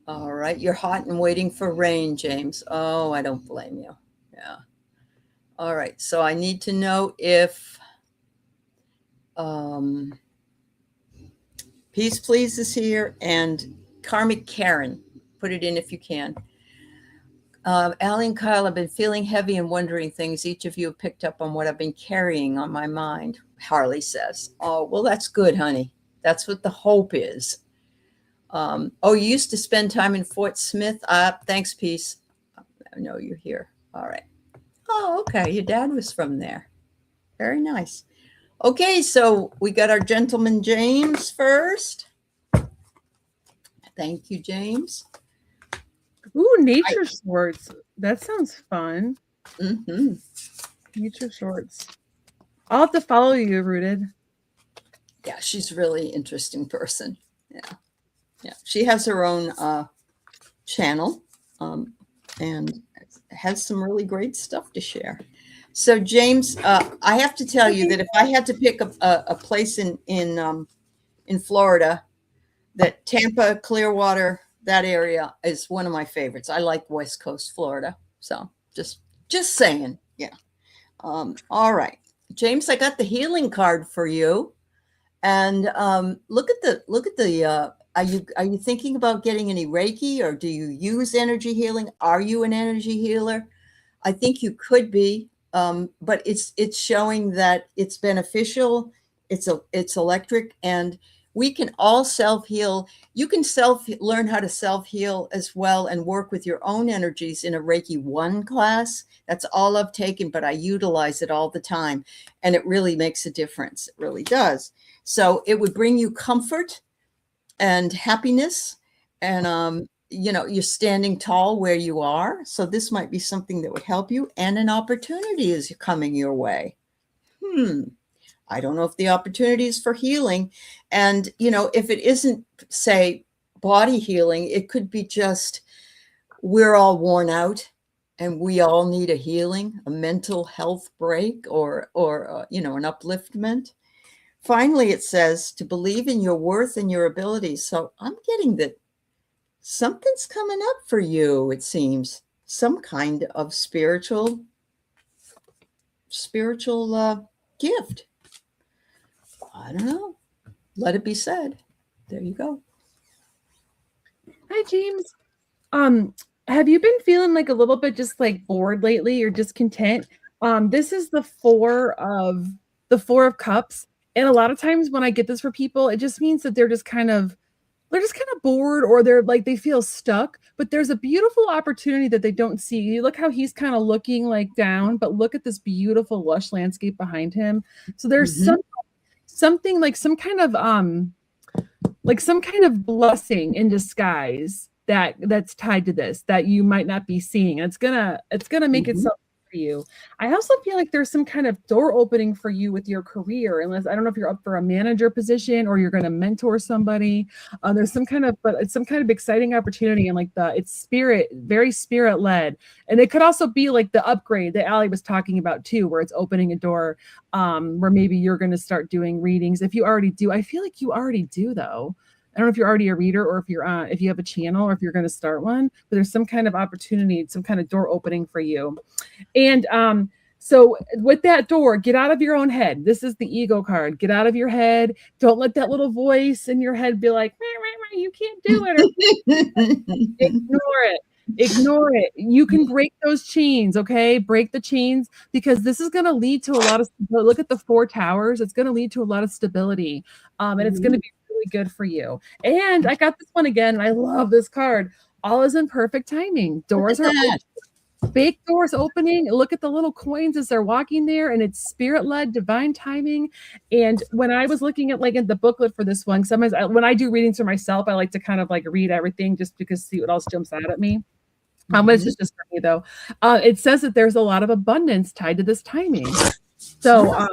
S1: all right. You're hot and waiting for rain, James. Oh, I don't blame you. Yeah. All right. So I need to know if Peace Please is here, and Karmic Karen. Put it in if you can. Allie and Kyle, I've been feeling heavy and wondering things. Each of you have picked up on what I've been carrying on my mind, Harley says. Oh, well, that's good, honey. That's what the hope is. You used to spend time in Fort Smith. Thanks, Peace. I know you're here. All right. Oh, okay. Your dad was from there. Very nice. Okay, so we got our gentleman James first. Thank you, James.
S2: Ooh, nature shorts. That sounds fun.
S1: Mm-hmm.
S2: Nature shorts. I'll have to follow you, Rooted.
S1: Yeah, she's a really interesting person. Yeah. She has her own channel and has some really great stuff to share. So, James, I have to tell you that if I had to pick a place in in Florida, that Tampa, Clearwater, that area is one of my favorites. I like West Coast Florida. So just saying. Yeah. All right. James, I got the healing card for you. And look at the are you thinking about getting any Reiki, or do you use energy healing? Are you an energy healer? I think you could be, but it's showing that it's beneficial. It's electric, and we can all self heal. You can learn how to self heal as well, and work with your own energies in a Reiki 1 class. That's all I've taken, but I utilize it all the time, and it really makes a difference. It really does. So it would bring you comfort and happiness, and you're standing tall where you are. So this might be something that would help you, and an opportunity is coming your way. I don't know if the opportunity is for healing. And, if it isn't, say, body healing, it could be just we're all worn out and we all need a healing, a mental health break, or an upliftment. Finally, it says to believe in your worth and your abilities. So I'm getting that something's coming up for you, it seems. Some kind of spiritual gift. I don't know. Let it be said. There you go.
S2: Hi, James. Have you been feeling like a little bit just like bored lately or discontent? This is the four of cups. And a lot of times when I get this for people, it just means that they're just kind of bored, or they feel stuck, but there's a beautiful opportunity that they don't see. You look how he's kind of looking like down, but look at this beautiful lush landscape behind him. So there's something like some kind of blessing in disguise that's tied to this that you might not be seeing. It's gonna make itself for you. I also feel like there's some kind of door opening for you with your career, unless I don't know if you're up for a manager position or you're going to mentor somebody. There's some kind of exciting opportunity, and it's very spirit led, and it could also be like the upgrade that Allie was talking about too, where it's opening a door where maybe you're going to start doing readings. If you already do, I feel like you already do though. I don't know if you're already a reader, or if you have a channel, or if you're going to start one, but there's some kind of opportunity, some kind of door opening for you. And so with that door, get out of your own head. This is the ego card. Get out of your head. Don't let that little voice in your head be like, you can't do it. Ignore it. You can break those chains, okay? Break the chains, because this is going to lead to a lot of, look at the 4 towers. It's going to lead to a lot of stability. And it's going to be really good for you. And I got this one again, and I love this card. All is in perfect timing. Doors are open. Big doors opening. Look at the little coins as they're walking there, and it's spirit-led, divine timing. And when I was looking at in the booklet for this one, sometimes when I do readings for myself, I like to kind of read everything just because see what else jumps out at me. This is just for me though. It says that there's a lot of abundance tied to this timing. So,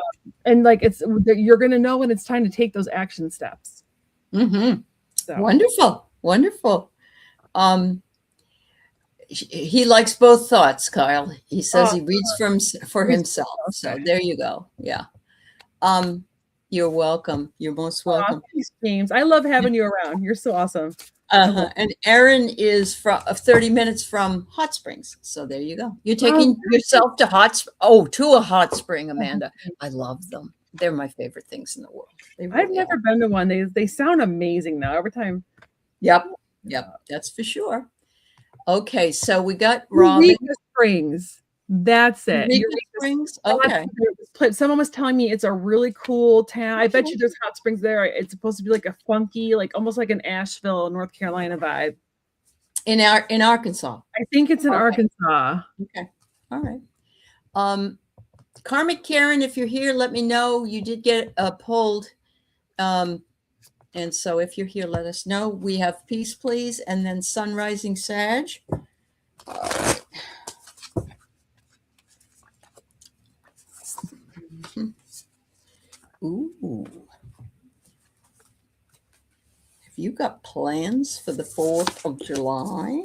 S2: and you're going to know when it's time to take those action steps.
S1: So. Wonderful. He likes both thoughts, Kyle. He says he reads for himself. Okay. So there you go. Yeah. You're welcome. You're most welcome.
S2: Thanks, James. I love having you around. You're so awesome.
S1: And Erin is from 30 minutes from Hot Springs. So there you go. You're taking yourself to a hot spring, Amanda. I love them. They're my favorite things in the world.
S2: Really I've never been to one. They sound amazing though every time.
S1: Yep. That's for sure. Okay, so we got Robin.
S2: Eureka Springs. That's it.
S1: Eureka Springs. Okay.
S2: Someone was telling me it's a really cool town. I bet you there's hot springs there. It's supposed to be like a funky, almost like an Asheville, North Carolina vibe.
S1: In Arkansas.
S2: I think it's in Arkansas.
S1: Okay. All right. Karmic Karen, if you're here, let me know. You did get pulled. And so if you're here, let us know. We have Peace, Please, and then Sun Rising Sag. All right. Ooh. Have you got plans for the 4th of July?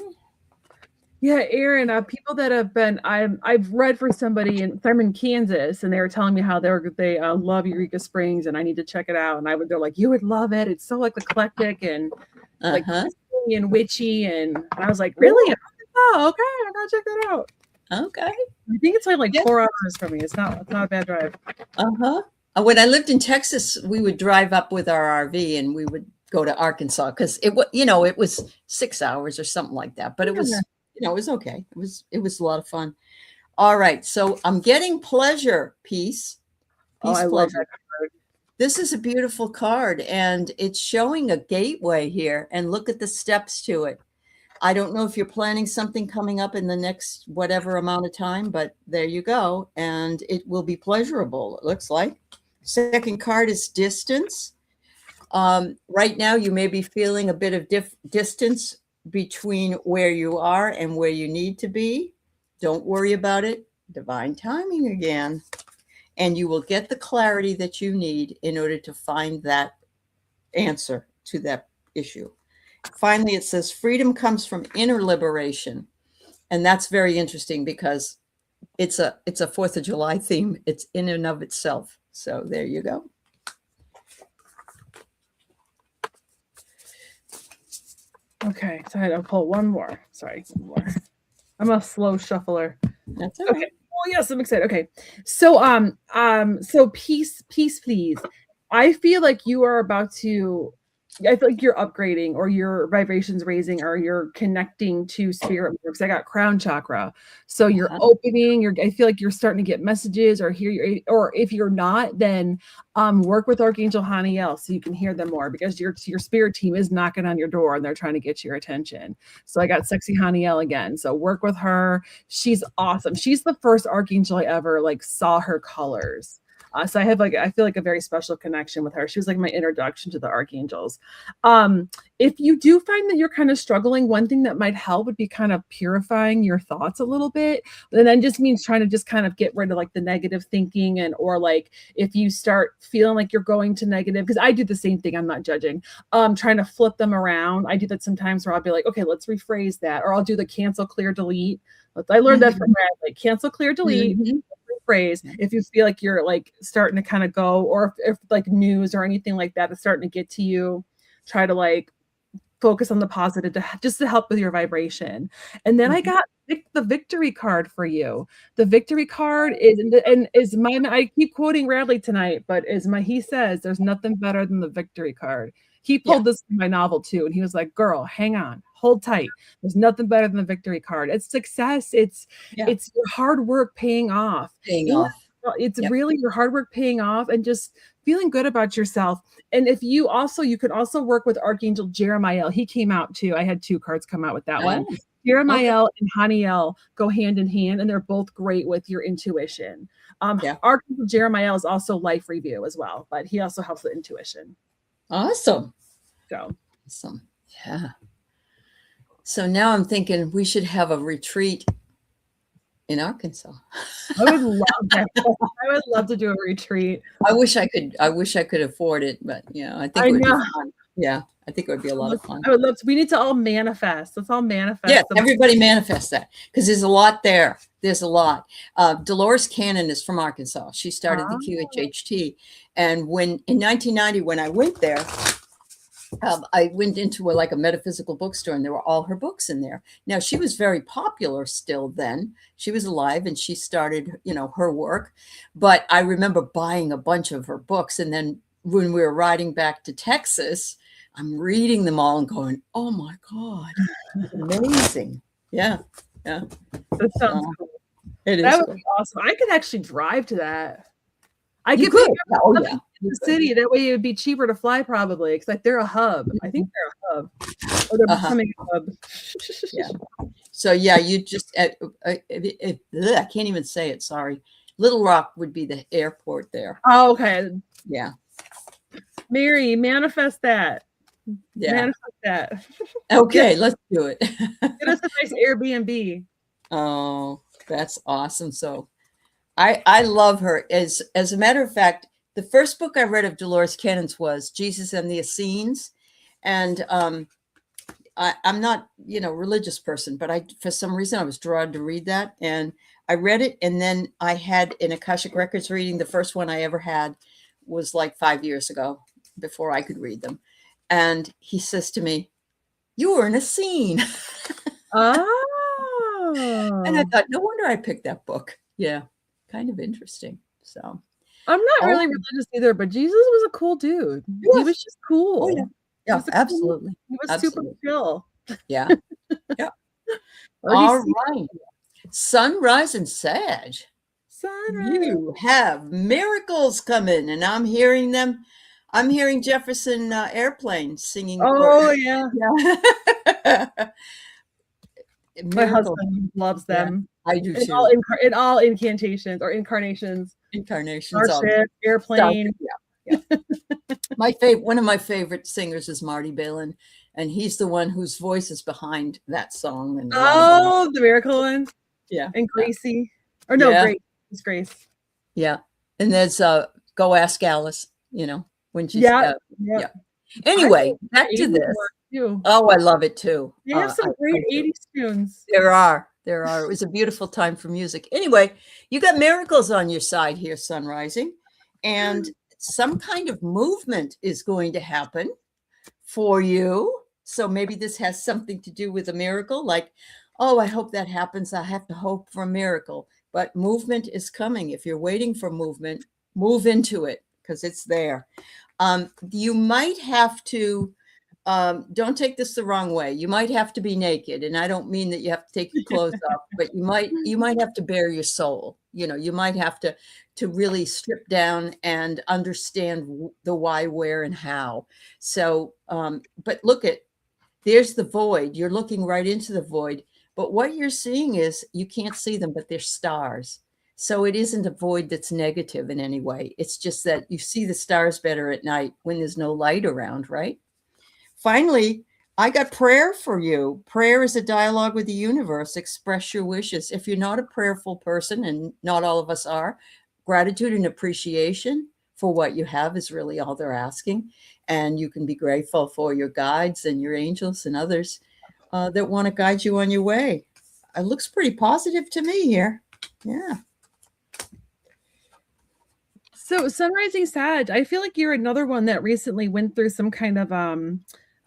S2: Yeah, Aaron, people that have been, I've read for somebody in, I'm in Kansas, and they were telling me how they love Eureka Springs, and I need to check it out. And they're like, you would love it. It's so like eclectic and like
S1: Uh-huh.
S2: crispy and witchy, and I was like, really? Oh, okay, I'm gonna check that out.
S1: Okay.
S2: I think it's like
S1: Yeah.
S2: 4 hours for me. It's not a bad drive.
S1: Uh-huh. When I lived in Texas, we would drive up with our RV and we would go to Arkansas because it was, it was 6 hours or something like that. But it was, it was okay. It was a lot of fun. All right. So I'm getting pleasure, peace.
S2: Oh,
S1: Peace,
S2: I love
S1: pleasure.
S2: that card.
S1: This is a beautiful card and it's showing a gateway here. And look at the steps to it. I don't know if you're planning something coming up in the next whatever amount of time, but there you go. And it will be pleasurable, it looks like. Second card is distance. Right now, you may be feeling a bit of distance between where you are and where you need to be. Don't worry about it. Divine timing again. And you will get the clarity that you need in order to find that answer to that issue. Finally, it says freedom comes from inner liberation. And that's very interesting because it's a 4th of July theme. It's in and of itself. So there you go.
S2: Okay, so I had to pull one more. Sorry, one more. I'm a slow shuffler.
S1: That's all right.
S2: Okay. Oh yes, I'm excited. Okay. So so peace, please. I feel like you are about to, I feel like you're upgrading or your vibrations raising or you're connecting to spirit because I got crown chakra. So you're opening, I feel like you're starting to get messages or or if you're not, then work with Archangel Haniel so you can hear them more because your spirit team is knocking on your door and they're trying to get your attention. So I got sexy Haniel again. So work with her. She's awesome. She's the first archangel I ever like saw her colors. So I feel like a very special connection with her. She was like my introduction to the archangels. If you do find that you're kind of struggling, one thing that might help would be kind of purifying your thoughts a little bit. And then just means trying to just kind of get rid of like the negative thinking or like if you start feeling like you're going to negative, because I do the same thing, I'm not judging, trying to flip them around. I do that sometimes where I'll be like, okay, let's rephrase that. Or I'll do the cancel, clear, delete. I learned that from Bradley. Cancel, clear, delete. Phrase if you feel like you're like starting to kind of go or if like news or anything like that is starting to get to you, try to like focus on the positive just to help with your vibration. And then I got the victory card for you. The victory card is mine. I keep quoting Radley tonight, but he says there's nothing better than the victory card. He pulled this in my novel too, and he was like, girl, hang on, hold tight. There's nothing better than the victory card. It's success. It's your hard work paying off. It's really your hard work paying off and just feeling good about yourself. And if you could also work with Archangel Jeremiel. He came out too. I had 2 cards come out with that one. Jeremiel and Haniel go hand in hand, and they're both great with your intuition. Archangel Jeremiel is also life review as well, but he also helps with intuition.
S1: Awesome.
S2: So
S1: awesome. Yeah. So now I'm thinking we should have a retreat in Arkansas.
S2: I would love that. I would love to do a retreat.
S1: I wish I could afford it, but I think it would be fun. Yeah, I think it would be a lot of fun.
S2: I would love to. We need to all manifest. Let's all manifest.
S1: Yeah, everybody manifest that because there's a lot there. There's a lot. Dolores Cannon is from Arkansas. She started the QHHT. And in 1990, when I went there, I went into a metaphysical bookstore and there were all her books in there. Now, she was very popular still then. She was alive and she started, her work. But I remember buying a bunch of her books. And then when we were riding back to Texas, I'm reading them all and going, oh my God, amazing. Yeah. Yeah.
S2: That sounds cool. That would be awesome. I could actually drive to that. I could pick up in the city. That way it would be cheaper to fly probably. Because they're a hub. I think they're a hub. Or they're becoming a hub.
S1: Yeah. So you just I can't even say it. Sorry. Little Rock would be the airport there.
S2: Oh, okay.
S1: Yeah.
S2: Mary, manifest that.
S1: Yeah.
S2: Manifest that.
S1: Okay, let's do it.
S2: Get us a nice Airbnb.
S1: Oh, that's awesome. So I love her. As a matter of fact, the first book I read of Dolores Cannon's was Jesus and the Essenes. And I'm not, religious person, but for some reason I was drawn to read that, and I read it. And then I had an Akashic Records reading. The first one I ever had was like 5 years ago, before I could read them. And he says to me, "You were in a scene." And I
S2: Oh.
S1: thought, no wonder I picked that book. Yeah. Kind of interesting. So,
S2: I'm not
S1: oh,
S2: really religious either, but Jesus was a cool dude. He
S1: yes.
S2: was just
S1: Oh, yeah.
S2: cool. He
S1: Yeah,
S2: was a cool
S1: absolutely.
S2: he was super
S1: Absolutely.
S2: chill.
S1: Yeah. Yeah.
S2: Or
S1: All
S2: he's
S1: right. Sunrise and Sag.
S2: sunrise.
S1: You have miracles coming, and I'm hearing them. I'm hearing Jefferson Airplane singing.
S2: Oh, yeah.
S1: Yeah.
S2: My
S1: Miracles.
S2: husband loves
S1: Yeah,
S2: them.
S1: I do
S2: In
S1: too.
S2: all incantations or incarnations.
S1: Incarnations of
S2: Starship, airplane.
S1: Yeah. One of my favorite singers is Marty Balin, and he's the one whose voice is behind that song. And
S2: Oh, the miracle ones.
S1: yeah,
S2: And Gracie. Or no,
S1: yeah,
S2: Grace. It's Grace.
S1: yeah. And there's Go Ask Alice. When she's
S2: Yeah.
S1: yeah. Anyway, back to this.
S2: Too.
S1: Oh, I love it too.
S2: They have some great 80s tunes.
S1: There are. It was a beautiful time for music. Anyway, you got miracles on your side here, Sunrising, and some kind of movement is going to happen for you. So maybe this has something to do with a miracle. Like, oh, I hope that happens. I have to hope for a miracle. But movement is coming. If you're waiting for movement, move into it, because it's there. You might have to. Don't take this the wrong way. You might have to be naked, and I don't mean that you have to take your clothes off, but you might have to bare your soul. You might have to really strip down and understand the why, where, and how. So, but there's the void. You're looking right into the void, but what you're seeing is, you can't see them, but they're stars. So it isn't a void that's negative in any way. It's just that you see the stars better at night when there's no light around, right? Finally, I got prayer for you. Prayer is a dialogue with the universe. Express your wishes. If you're not a prayerful person, and not all of us are, gratitude and appreciation for what you have is really all they're asking. And you can be grateful for your guides and your angels and others that want to guide you on your way. It looks pretty positive to me here. Yeah.
S2: So Sunrising Sag, I feel like you're another one that recently went through some kind of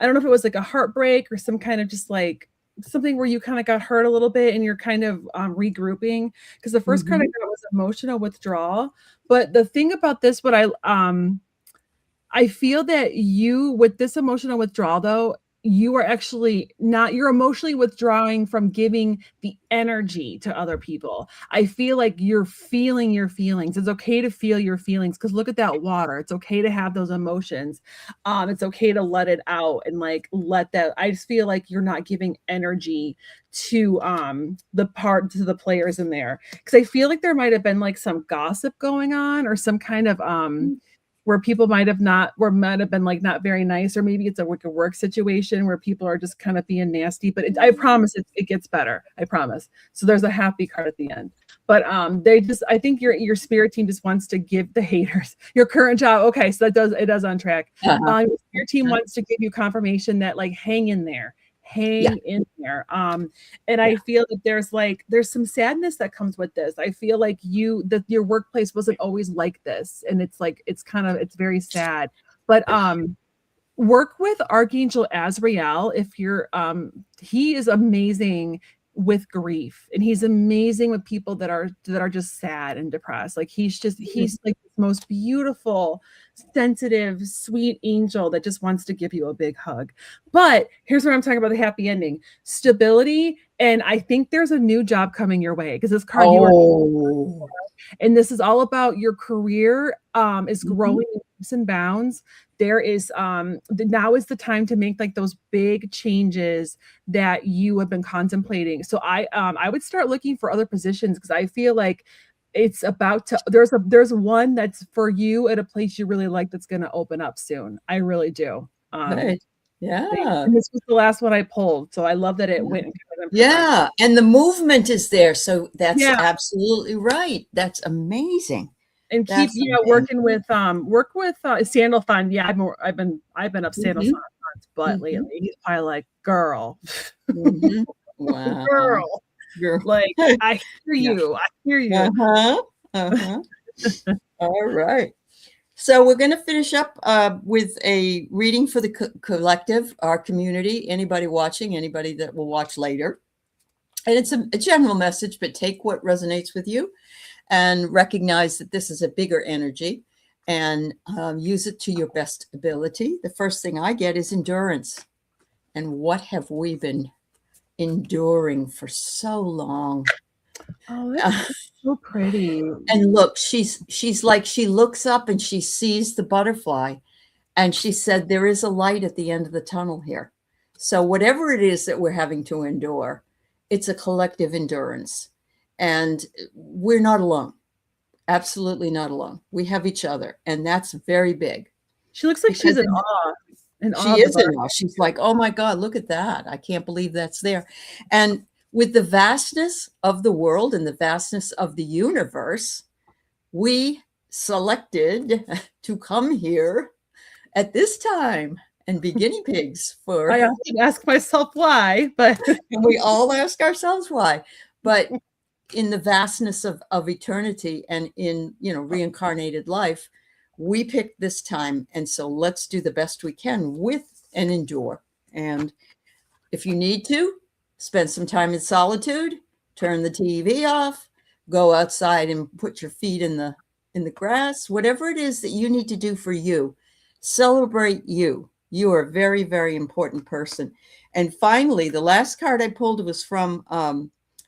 S2: I don't know if it was like a heartbreak or some kind of just like something where you kind of got hurt a little bit and you're kind of regrouping, because the first card I got was emotional withdrawal. But the thing about this, what I feel that you, with this emotional withdrawal though, you are actually not, you're emotionally withdrawing from giving the energy to other people. I feel like you're feeling your feelings. It's okay to feel your feelings, because look at that water. It's okay to have those emotions. It's okay to let it out and like let that. I just feel like you're not giving energy to the players in there, because I feel like there might have been like some gossip going on, or some kind of where people might have been like not very nice, or maybe it's a work situation where people are just kind of being nasty. But I promise it gets better. I promise. So there's a happy card at the end. But I think your spirit team just wants to give the haters your current job. Okay, so it does on track. Your team wants to give you confirmation that like hang in there. In there. And I feel that there's some sadness that comes with this. I feel like your workplace wasn't always like this, and it's very sad. But work with Archangel Azrael if you're he is amazing with grief, and he's amazing with people that are just sad and depressed. Like he's like the most beautiful, sensitive, sweet angel that just wants to give you a big hug. But here's what I'm talking about: the happy ending, stability, and I think there's a new job coming your way, because this card and this is all about your career is growing in leaps and bounds. There is now is the time to make like those big changes that you have been contemplating. So I would start looking for other positions, because I feel like it's about to there's one that's for you at a place you really like that's going to open up soon. I really do.
S1: Right. Yeah.
S2: And this was the last one I pulled, so I love that it went.
S1: Yeah, and the movement is there, so that's absolutely right. That's amazing.
S2: And keep working with work with Sandal Fund. Yeah, I've been up Sandal Fund nuts butt lately. He's probably like, girl,
S1: Mhm. Wow.
S2: girl.
S1: Girl.
S2: Like, I hear
S1: Yeah.
S2: you. I hear you.
S1: Uh-huh. Uh-huh. All right. So we're going to finish up with a reading for the collective, our community, anybody watching, anybody that will watch later. And it's a general message, but take what resonates with you and recognize that this is a bigger energy and use it to your best ability. The first thing I get is endurance. And what have we been enduring for so long?
S2: Oh, that's so pretty.
S1: And look, she's like, she looks up and she sees the butterfly and she said, there is a light at the end of the tunnel here. So whatever it is that we're having to endure, it's a collective endurance. And we're not alone. Absolutely not alone. We have each other. And that's very big.
S2: She looks like she's in awe.
S1: She is in awe. She's like, oh my God, look at that. I can't believe that's there. And with the vastness of the world and the vastness of the universe, we selected to come here at this time and be guinea pigs for.
S2: I often ask myself why, but
S1: we all ask ourselves why. But in the vastness of eternity and in, reincarnated life, we picked this time. And so let's do the best we can with and endure. And if you need to, spend some time in solitude, turn the TV off, go outside and put your feet in the grass, whatever it is that you need to do for you, celebrate you. You are a very, very important person. And finally, the last card I pulled was from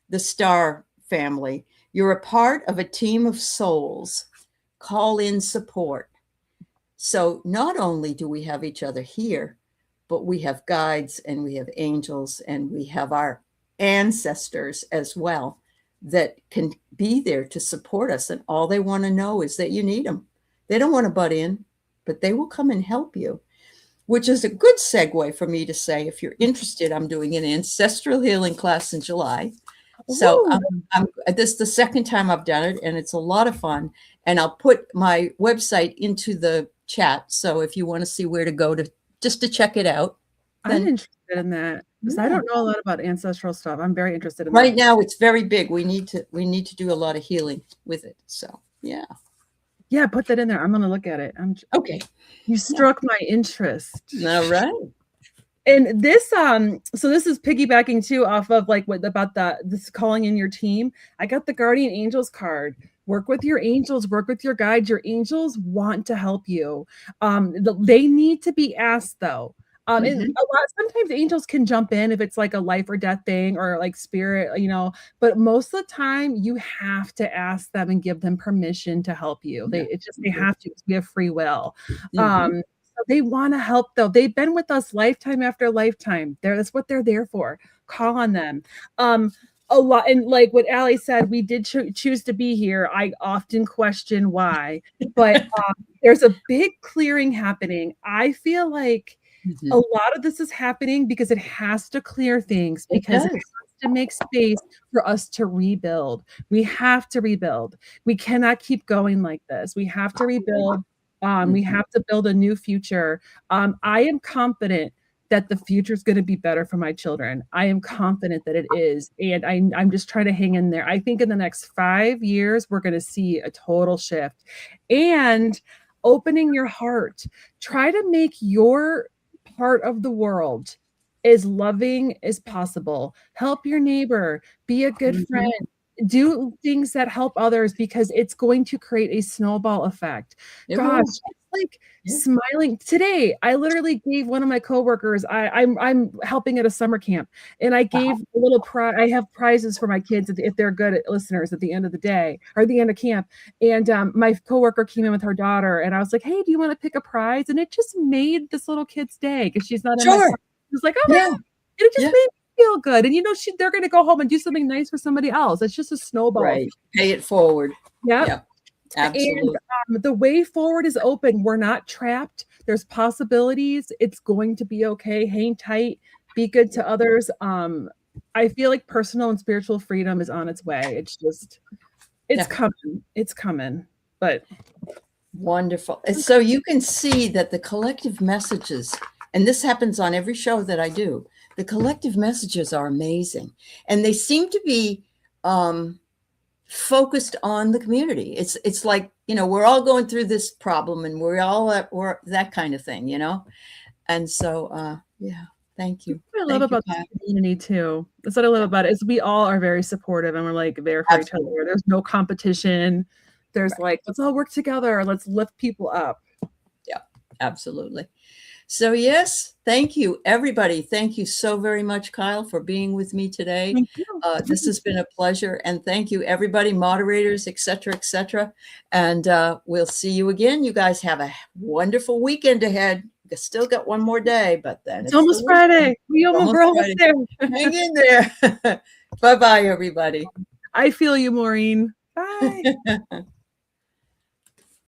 S1: the Star family. You're a part of a team of souls. Call in support. So not only do we have each other here, but we have guides and we have angels and we have our ancestors as well that can be there to support us. And all they want to know is that you need them. They don't want to butt in, but they will come and help you, which is a good segue for me to say, if you're interested, I'm doing an ancestral healing class in July. So this is the second time I've done it, and it's a lot of fun. And I'll put my website into the chat. So if you want to see where to go to just to check it out.
S2: I'm interested in that because I don't know a lot about ancestral stuff. I'm very interested in
S1: right now. It's very big. We need to do a lot of healing with it. So yeah.
S2: Yeah, put that in there. I'm gonna look at it.
S1: Okay.
S2: You struck my interest.
S1: All right.
S2: And this, so this is piggybacking too off of like what about this calling in your team. I got the Guardian Angels card. Work with your angels, work with your guides. Your angels want to help you. They need to be asked though. And sometimes angels can jump in if it's like a life or death thing or like spirit, but most of the time you have to ask them and give them permission to help you. They have to, because we have free will. So they want to help though. They've been with us lifetime after lifetime. That's what they're there for. Call on them. A lot, and like what Allie said, we did choose to be here. I often question why, but there's a big clearing happening. I feel like a lot of this is happening because it has to clear things, because it has to make space for us to rebuild. We have to rebuild. We cannot keep going like this. We have to rebuild. We have to build a new future. I am confident that the future is going to be better for my children. I am confident that it is. And I'm just trying to hang in there. I think in the next 5 years, we're going to see a total shift. And opening your heart, try to make your part of the world as loving as possible. Help your neighbor, be a good friend, do things that help others, because it's going to create a snowball effect. Gosh, it's like smiling. Today, I literally gave one of my coworkers, I'm helping at a summer camp, and I gave a little prize. I have prizes for my kids if they're good listeners at the end of the day or the end of camp. And my coworker came in with her daughter, and I was like, hey, do you want to pick a prize? And it just made this little kid's day, because she's not in my class. She was like, oh, yeah. It just made me feel good. And they're going to go home and do something nice for somebody else. It's just a snowball.
S1: Right. Pay it forward.
S2: Yeah. Absolutely. And the way forward is open. We're not trapped. There's possibilities. It's going to be okay. Hang tight. Be good to others. I feel like personal and spiritual freedom is on its way. It's coming. It's coming. But
S1: wonderful. And so you can see that the collective messages and this happens on every show that I do, the collective messages are amazing. And they seem to be focused on the community. It's like, we're all going through this problem and we're that kind of thing, And so, yeah, thank you.
S2: What I love
S1: Thank you,
S2: about
S1: Pat.
S2: the community too. That's what I love about it is we all are very supportive and we're like there for each
S1: Absolutely.
S2: other. There's no competition. There's like, let's all work together. Let's lift people up.
S1: Yeah, absolutely. So yes, thank you, everybody. Thank you so very much, Kyle, for being with me today.
S2: Thank you.
S1: This has been a pleasure, and thank you, everybody, moderators, etc., etc. And we'll see you again. You guys have a wonderful weekend ahead. You still got one more day, but then
S2: It's almost Friday. We're almost there.
S1: Hang in there. Bye-bye, everybody.
S2: I feel you, Maureen. Bye.